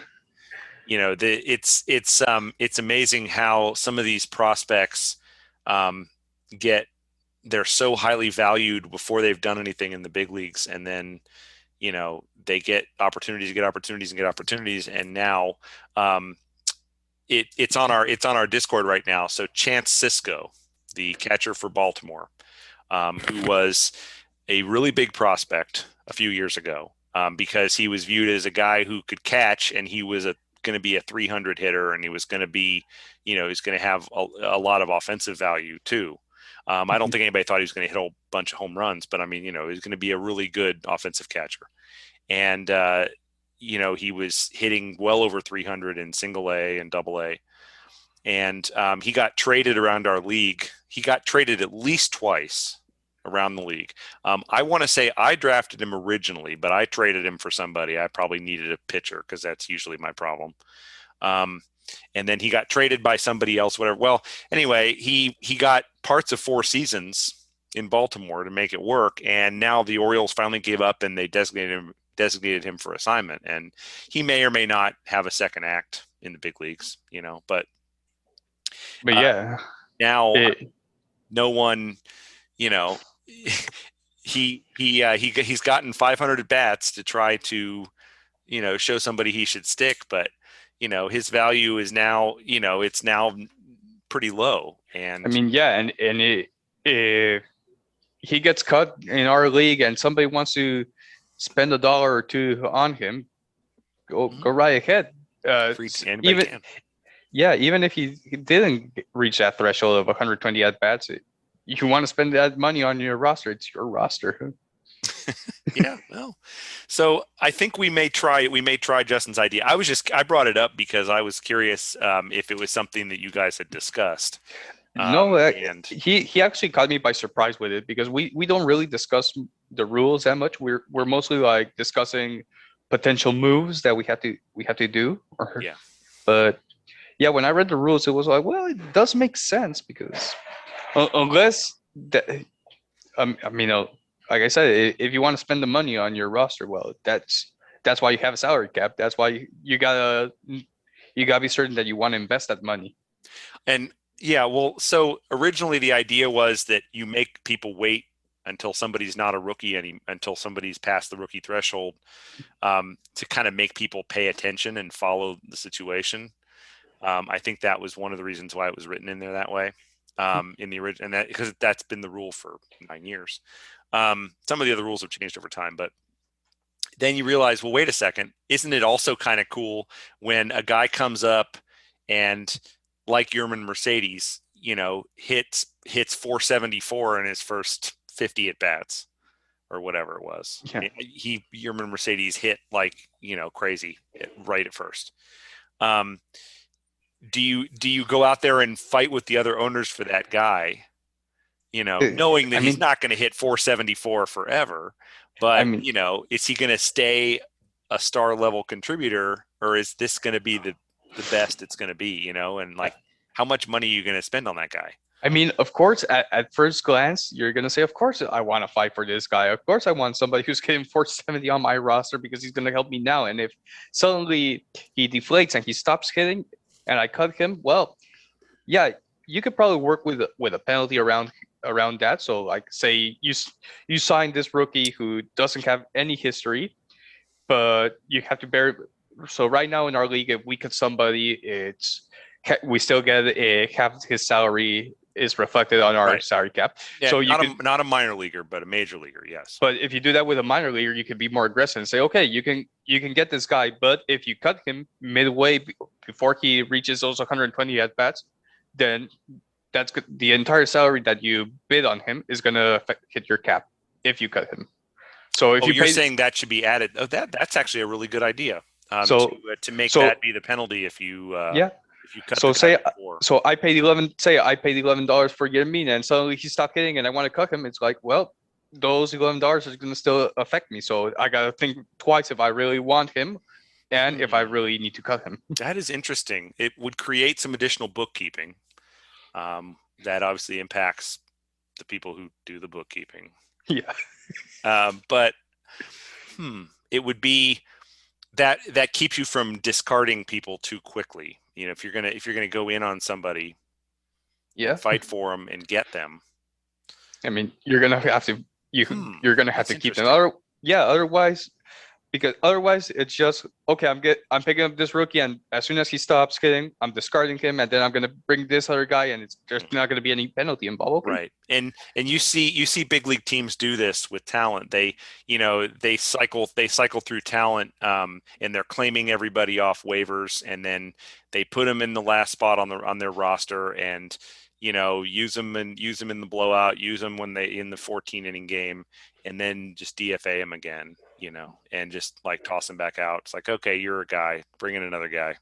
It's amazing how some of these prospects they're so highly valued before they've done anything in the big leagues, and then they get opportunities, and now it's on our Discord right now. So Chance Sisco, the catcher for Baltimore, who was a really big prospect a few years ago, because he was viewed as a guy who could catch, and he was going to be a 300 hitter, and he was going to be, he's going to have a lot of offensive value too. I don't think anybody thought he was going to hit a whole bunch of home runs, but I mean, he's going to be a really good offensive catcher. And, he was hitting well over 300 in single A and double A. And he got traded around our league. He got traded at least twice around the league. I want to say I drafted him originally, but I traded him for somebody. I probably needed a pitcher, because that's usually my problem. And then he got traded by somebody else, whatever. Well, anyway, he got parts of 4 seasons in Baltimore to make it work. And now the Orioles finally gave up, and they designated him for assignment. And he may or may not have a second act in the big leagues, but But Uh, yeah, now it, no one, you know, he's gotten 500 at bats to try to, show somebody he should stick, but his value is now, it's now pretty low. I And mean, yeah, if he gets cut in our league and somebody wants to spend $1 or two on him, go right ahead. anybody Even can. Yeah, even if he didn't reach that threshold of 120 at bats, you want to spend that money on your roster, it's your roster. Yeah, well, so I think we may try Justin's idea. I brought it up because I was curious if it was something that you guys had discussed. No, And he actually caught me by surprise with it because we don't really discuss the rules that much. We're mostly like discussing potential moves that we have to do. yeah, But yeah, when I read the rules, it was like, well, it does make sense because unless that, I mean, like I said, if you want to spend the money on your roster, well, that's why you have a salary cap. That's why you gotta be certain that you want to invest that money. and yeah, well, so originally the idea was that you make people wait until somebody's not a rookie until somebody's past the rookie threshold, to kind of make people pay attention and follow the situation. I think that was one of the reasons why it was written in there that way, in the original, and that because that's been the rule for 9 years. Some of the other rules have changed over time, but then you realize, well, wait a second, isn't it also kind of cool when a guy comes up and, like Yerman Mercedes, hits 474 in his first 50 at bats or whatever it was. Yeah. Yerman Mercedes hit like, crazy right at first. Do you go out there and fight with the other owners for that guy, knowing that he's not going to hit 474 forever, but is he going to stay a star level contributor, or is this going to be the best it's going to be, and like, how much money are you going to spend on that guy? I mean, of course, at first glance, you're going to say, of course, I want to fight for this guy. Of course, I want somebody who's getting 470 on my roster because he's going to help me now. And if suddenly he deflates and he stops hitting and I cut him, well, yeah, you could probably work with a penalty around that. So, like, say you sign this rookie who doesn't have any history, but you have to bear. So right now in our league, if we cut somebody, we still get half his salary is reflected on our salary cap. Yeah, so not a minor leaguer, but a major leaguer, yes. But if you do that with a minor leaguer, you can be more aggressive and say, okay, you can get this guy, but if you cut him midway before he reaches those 120 at bats, then that's the entire salary that you bid on him is going to hit your cap if you cut him. So if you're saying that should be added, that's actually a really good idea. To make that be the penalty if you if you cut so I paid $11 for Yermin and suddenly he stopped hitting and I want to cut him. It's like, well, those $11 is going to still affect me. So I got to think twice if I really want him and if I really need to cut him. That is interesting. It would create some additional bookkeeping that obviously impacts the people who do the bookkeeping. Yeah. But it would be that keeps you from discarding people too quickly. If you're gonna go in on somebody, fight for them and get them. I mean, you're gonna have to you're gonna have to keep them. Otherwise it's just okay. I'm picking up this rookie, and as soon as he stops hitting, I'm discarding him, and then I'm gonna bring this other guy, and there's not gonna be any penalty involved. Okay? Right, and you see big league teams do this with talent. They cycle through talent, and they're claiming everybody off waivers, and then they put them in the last spot on their roster, and use them in the blowout, use them when they in the 14 inning game, and then just DFA them again. And just like toss him back out. It's like, okay, you're a guy, bring in another guy.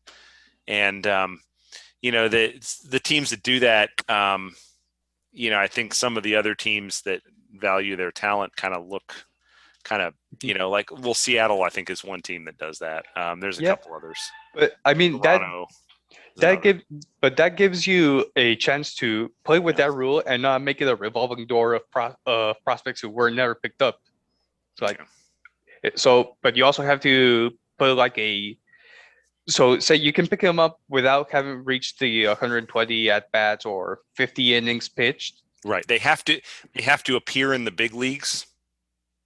And, the teams that do that, I think some of the other teams that value their talent kind of look like, well, Seattle, I think, is one team that does that. There's a couple others. But I mean, Toronto, that gives you a chance to play with that rule and not make it a revolving door of prospects who were never picked up. It's like, but you also have to put like So say you can pick him up without having reached the 120 at bats or 50 innings pitched. Right. They have to appear in the big leagues.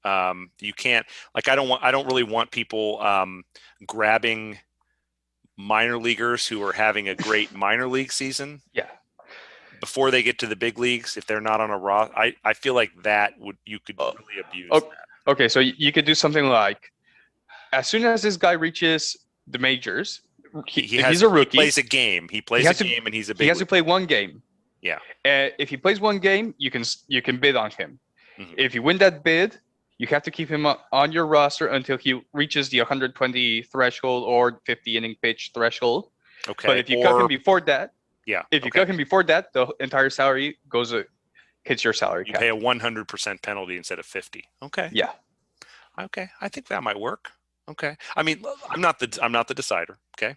You can't, like, I don't really want people grabbing minor leaguers who are having a great minor league season Yeah. before they get to the big leagues if they're not on a raw. I feel like you could really abuse Oh, that. okay, so you could do something like, as soon as this guy reaches the majors, if he's a He rookie, plays a game. He plays a game, and he's a big he has to league. play one game. Yeah. If he plays one game, you can bid on him. Mhm. If you win that bid, you have to keep him on your roster until he reaches the 120 threshold or 50 inning pitch threshold. Okay. But if you cut him before that, yeah. If you cut him before that, the entire salary hits your salary cap. You pay a 100% penalty instead of 50. Okay. Yeah. Okay. I think that might work. Okay. I mean, I'm not the decider. Okay.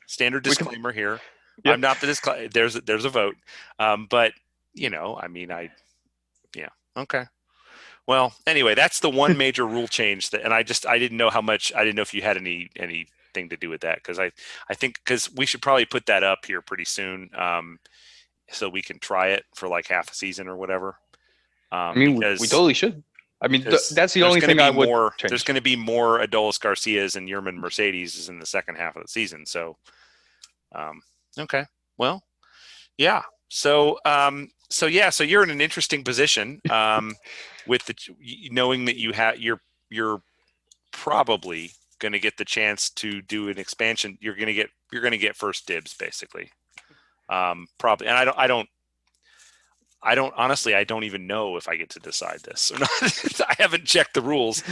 Standard disclaimer here. Yep. I'm not the there's a vote. But I mean, yeah. Okay. Well, anyway, that's the one major rule change and I didn't know if you had anything to do with that, because I think we should probably put that up here pretty soon, so we can try it for like half a season or whatever. I mean, we totally should. I mean, that's the only thing I would change. There's going to be more Adolis Garcias and Yerman Mercedes in the second half of the season. So, okay, well, yeah. So you're in an interesting position, with knowing that you're probably going to get the chance to do an expansion. You're going to get first dibs, basically. Probably, and I don't honestly, I don't even know if I get to decide this or not. I haven't checked the rules.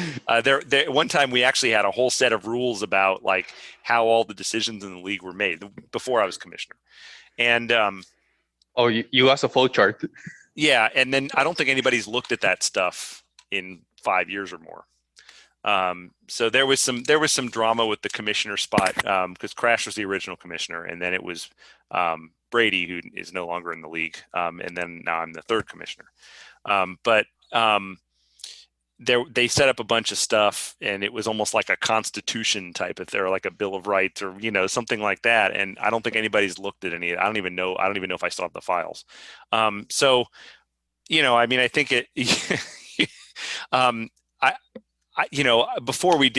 There one time we actually had a whole set of rules about like how all the decisions in the league were made before I was commissioner. And oh, you lost a flow chart. Yeah, and then I don't think anybody's looked at that stuff in 5 years or more. So there was some drama with the commissioner spot, because Crash was the original commissioner, and then it was Brady, who is no longer in the league, and then now I'm the third commissioner. But they set up a bunch of stuff, and it was almost like a constitution type of thing, or like a Bill of Rights, or something like that. And I don't think anybody's looked at any. I don't even know if I still have the files. So, I mean, I think it. Before we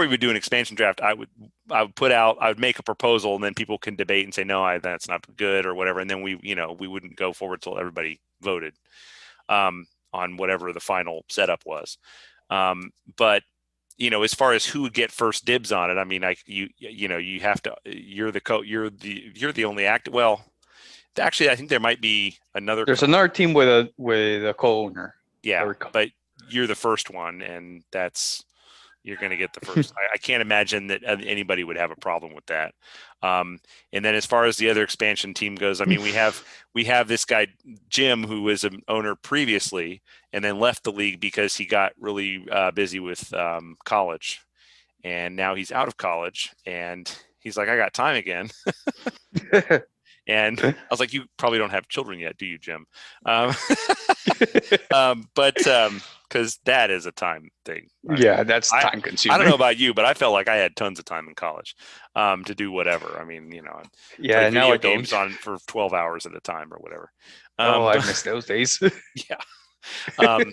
would do an expansion draft, I would make a proposal, and then people can debate and say, no, that's not good or whatever. And then we wouldn't go forward till everybody voted on whatever the final setup was. But as far as who would get first dibs on it, I mean, you have to, you're the only active. Well, actually, I think there might be another. There's another team with a co-owner. Yeah, but you're the first one, and you're going to get the first. I can't imagine that anybody would have a problem with that. And then as far as the other expansion team goes, I mean, we have this guy, Jim, who was an owner previously and then left the league because he got really busy with college, and now he's out of college, and he's like, I got time again. And I was like, you probably don't have children yet, do you, Jim? But because that is a time thing. Yeah, that's time consuming. I don't know about you, but I felt like I had tons of time in college to do whatever. I mean, yeah, video games on for 12 hours at a time or whatever. I miss those days. Yeah.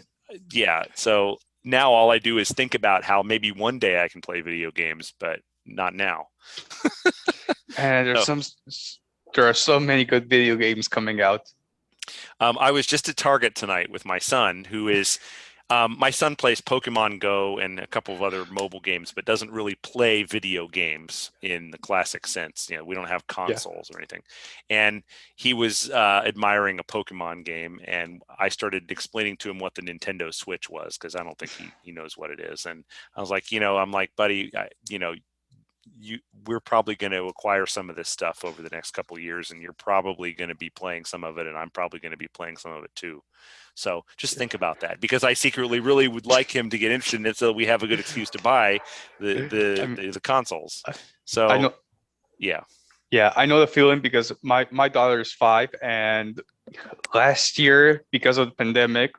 Yeah. So now all I do is think about how maybe one day I can play video games, but not now. And there are so many good video games coming out. I was just at Target tonight with my son, who is my son plays Pokemon Go and a couple of other mobile games, but doesn't really play video games in the classic sense. We don't have consoles or anything. And he was admiring a Pokemon game, and I started explaining to him what the Nintendo Switch was, because I don't think he knows what it is. And I was like, I'm like, buddy, we're probably going to acquire some of this stuff over the next couple of years, and you're probably going to be playing some of it, and I'm probably going to be playing some of it too. So just think about that, because I secretly really would like him to get interested in it, so we have a good excuse to buy the consoles. So I know, yeah, I know the feeling, because my daughter is 5, and last year, because of the pandemic,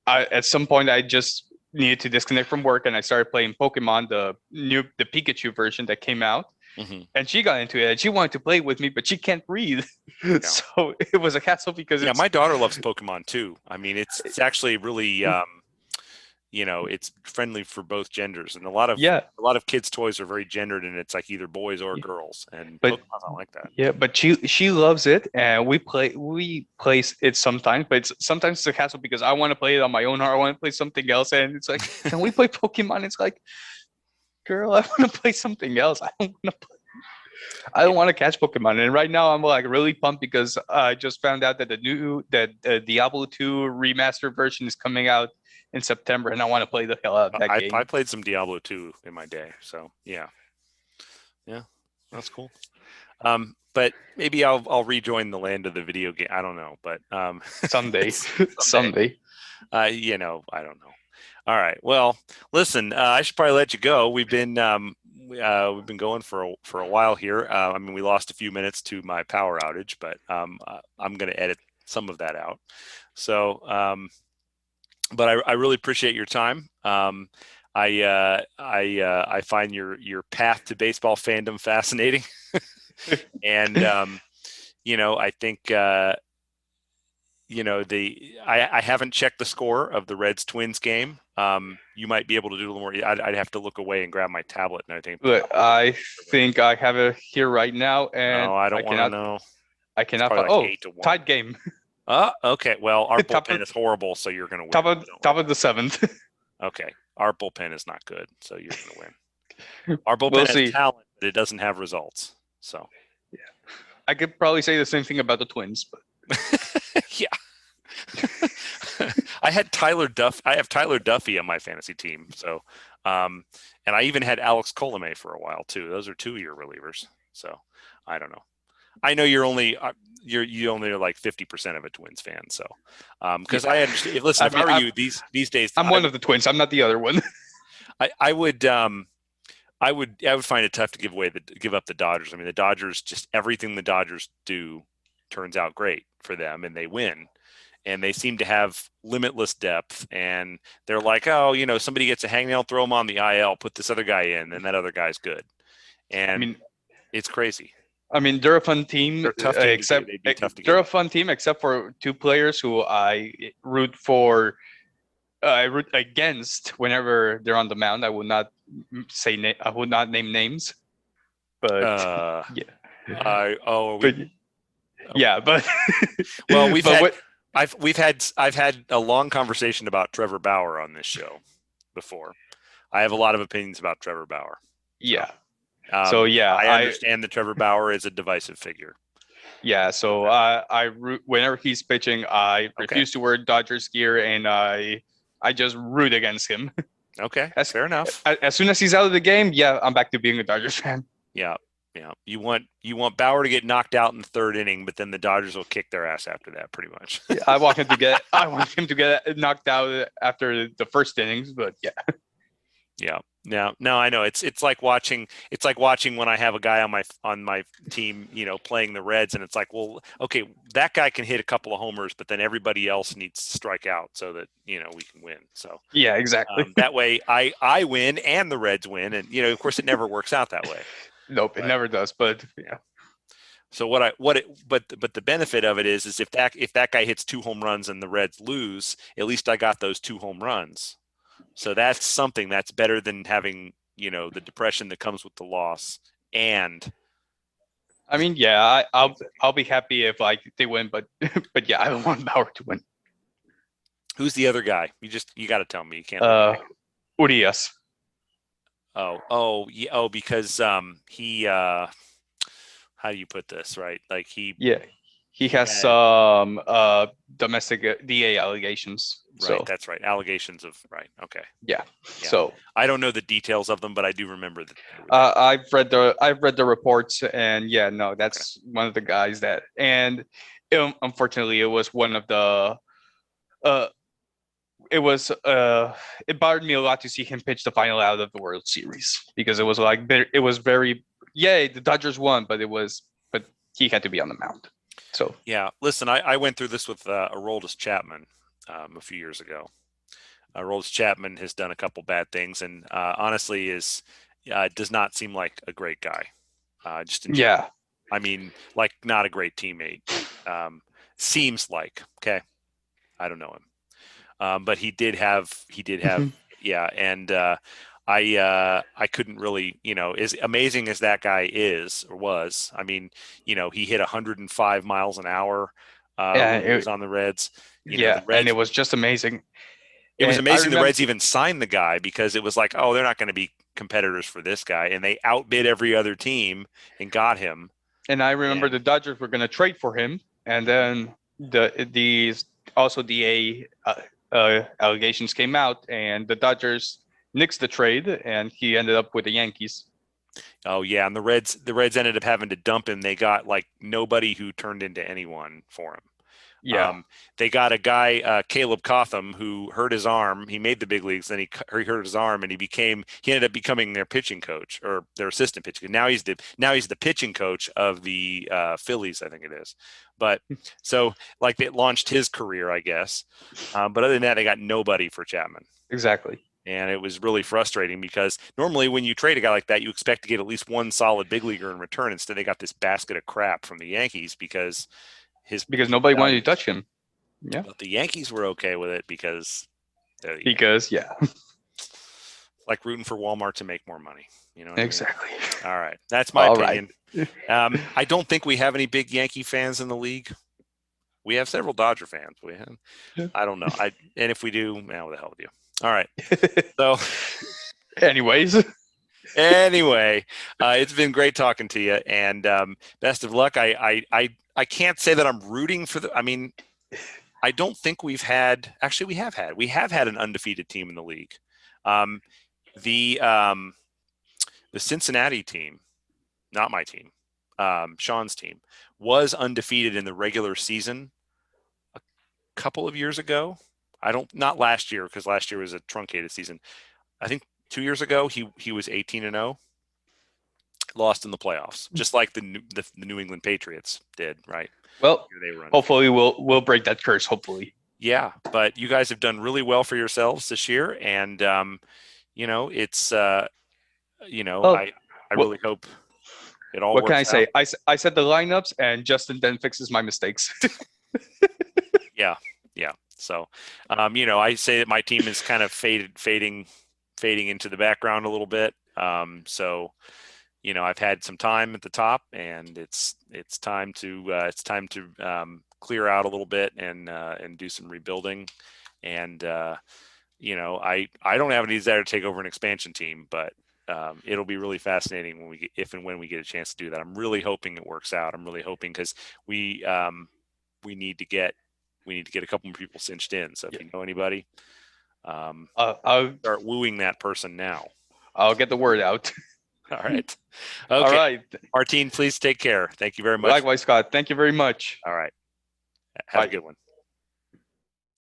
at some point I just needed to disconnect from work, and I started playing Pokemon, the Pikachu version that came out. and she got into it and she wanted to play with me, but she can't breathe. So it was a hassle because my daughter loves Pokemon too. I mean, it's actually really it's friendly for both genders, and a lot of kids' toys are very gendered, and it's like either boys or girls, and but Pokemon's not like that. yeah, but she loves it, and we play it sometimes, but sometimes it's a hassle because I want to play it on my own, or I want to play something else, and it's like, can we play Pokemon? It's like, girl, I want to play something else. I don't want to catch Pokemon. And right now I'm like really pumped because I just found out that the Diablo 2 remastered version is coming out in September, and I want to play the hell out of that game. I played some Diablo 2 in my day, so yeah, that's cool. But maybe I'll rejoin the land of the video game. I don't know, but someday. I don't know. All right. Well, listen, I should probably let you go. We've been going for a while here. I mean, we lost a few minutes to my power outage, but I'm going to edit some of that out. So, but I really appreciate your time. I find your path to baseball fandom fascinating, and I think. I haven't checked the score of the Reds Twins game. You might be able to do a little more. I'd have to look away and grab my tablet and everything. But I think I have it here right now, and no, I don't want to know. I cannot find. Like tied game. Okay. Well, our bullpen is horrible, so you're going to win. Top of the seventh. Okay, our bullpen is not good, so you're going to win. Our bullpen has talent, but it doesn't have results. So, yeah, I could probably say the same thing about the Twins, but. Yeah. I have Tyler Duffy on my fantasy team. So, and I even had Alex Colomé for a while too. Those are 2-year relievers. So I don't know. I know you only are like 50% of a Twins fan. So, because I understand. Listen, if I were you these days, I'm one of the Twins. I'm not the other one. I would find it tough to give up the Dodgers. I mean, the Dodgers, just everything the Dodgers do turns out great for them, and they win. And they seem to have limitless depth, and they're like, oh, somebody gets a hangnail, throw them on the IL, put this other guy in, and that other guy's good. And it's crazy. I mean, they're a fun team. They're tough they're a fun team, except for 2 players who I root against whenever they're on the mound. I would not name names, but yeah. But well, I've had a long conversation about Trevor Bauer on this show before. I have a lot of opinions about Trevor Bauer. Yeah. I understand that Trevor Bauer is a divisive figure. Yeah. So I root whenever he's pitching. I refuse to wear Dodgers gear, and I just root against him. Okay. Fair enough. As soon as he's out of the game, I'm back to being a Dodgers fan. Yeah. Yeah, you want Bauer to get knocked out in the 3rd inning, but then the Dodgers will kick their ass after that, pretty much. Yeah, I want him to get knocked out after the 1st innings, but yeah. Yeah. No, I know it's like watching when I have a guy on my team, playing the Reds, and it's like, well, okay, that guy can hit a couple of homers, but then everybody else needs to strike out so that we can win. So yeah, exactly. That way, I win and the Reds win, and of course, it never works out that way. Nope, it never does. But yeah. So but the benefit of it is if that guy hits 2 home runs and the Reds lose, at least I got those 2 home runs. So that's something that's better than having the depression that comes with the loss. And I mean, yeah, I'll be happy if they win, but yeah, I don't want Bauer to win. Who's the other guy? You got to tell me. You can't. Urias. Because he how do you put this, right? Like he has some domestic DA allegations. Right, that's right. Allegations of okay. Yeah. So I don't know the details of them, but I do remember that. I've read the reports, and that's one of the guys that, and unfortunately, it was one of the it bothered me a lot to see him pitch the final out of the World Series, because it was very the Dodgers won, but he had to be on the mound. So yeah, listen, I went through this with Aroldis Chapman a few years ago. Aroldis Chapman has done a couple bad things, and honestly does not seem like a great guy. just in general. Yeah. I mean, like, not a great teammate. Seems like, okay. I don't know him. But he did have, Mhm. yeah. And I couldn't really, as amazing as that guy is or was, I mean, he hit 105 miles an hour Yeah, when he was on the Reds. yeah, The and it Reds, was just amazing. it was And I amazing the remember, Reds even signed the guy because it was like, oh, they're not going to be competitors for this guy. And they outbid every other team and got him. the And Dodgers were going to trade for him, and then these also DA allegations came out, and the Dodgers nixed the trade, and he ended up with the Yankees. oh yeah, and the Reds ended up having to dump him. They got like nobody who turned into anyone for him. Yeah, They got a guy, Caleb Cotham, who hurt his arm. He made the big leagues, then he hurt his arm, and he ended up becoming their pitching coach or their assistant pitching. Now he's the pitching coach of the Phillies, I think it is. But so like it launched his career, I guess. But other than that, they got nobody for Chapman. exactly. And it was really frustrating because normally when you trade a guy like that, you expect to get at least one solid big leaguer in return. Instead, they got this basket of crap from the Yankees because his Because nobody wanted to values. touch him. Yeah, But the Yankees were okay with it because they're the Yankees. because yeah, Like rooting for Walmart to make more money. You know what exactly. I mean? All right. That's my All opinion. right. I don't think we have any big Yankee fans in the league. We have several Dodger fans. I don't know. And if we do, man, what the hell with you? All right. So Anyways, anyway, it's been great talking to you, and best of luck. I can't say that I'm rooting for I mean, I don't think we have had an undefeated team in the league. Um, the Cincinnati team, not my team, Sean's team, was undefeated in the regular season a couple of years ago. Not last year because last year was a truncated season. I think 2 years ago he was 18-0, lost in the playoffs, just like the New England Patriots did, right? well, They were undefeated. hopefully we'll break that curse. Hopefully. Yeah, but you guys have done really well for yourselves this year, and it's Well, I what, really hope it all what can I works out. say? I said the lineups, and Justin then fixes my mistakes. Yeah, yeah. So, I say that my team is kind of fading into the background a little bit. So, I've had some time at the top, and it's time to clear out a little bit and do some rebuilding. And I don't have any desire to take over an expansion team, but it'll be really fascinating when we get a chance to do that. I'm really hoping it works out. I'm really hoping because we need to get a couple more people cinched in. So if you know anybody, I'll start wooing that person now. I'll get the word out. All right. All Okay. right. Martine, please take care. Thank you very much. Likewise, Scott. Thank you very much. All right. Have Bye. a good one.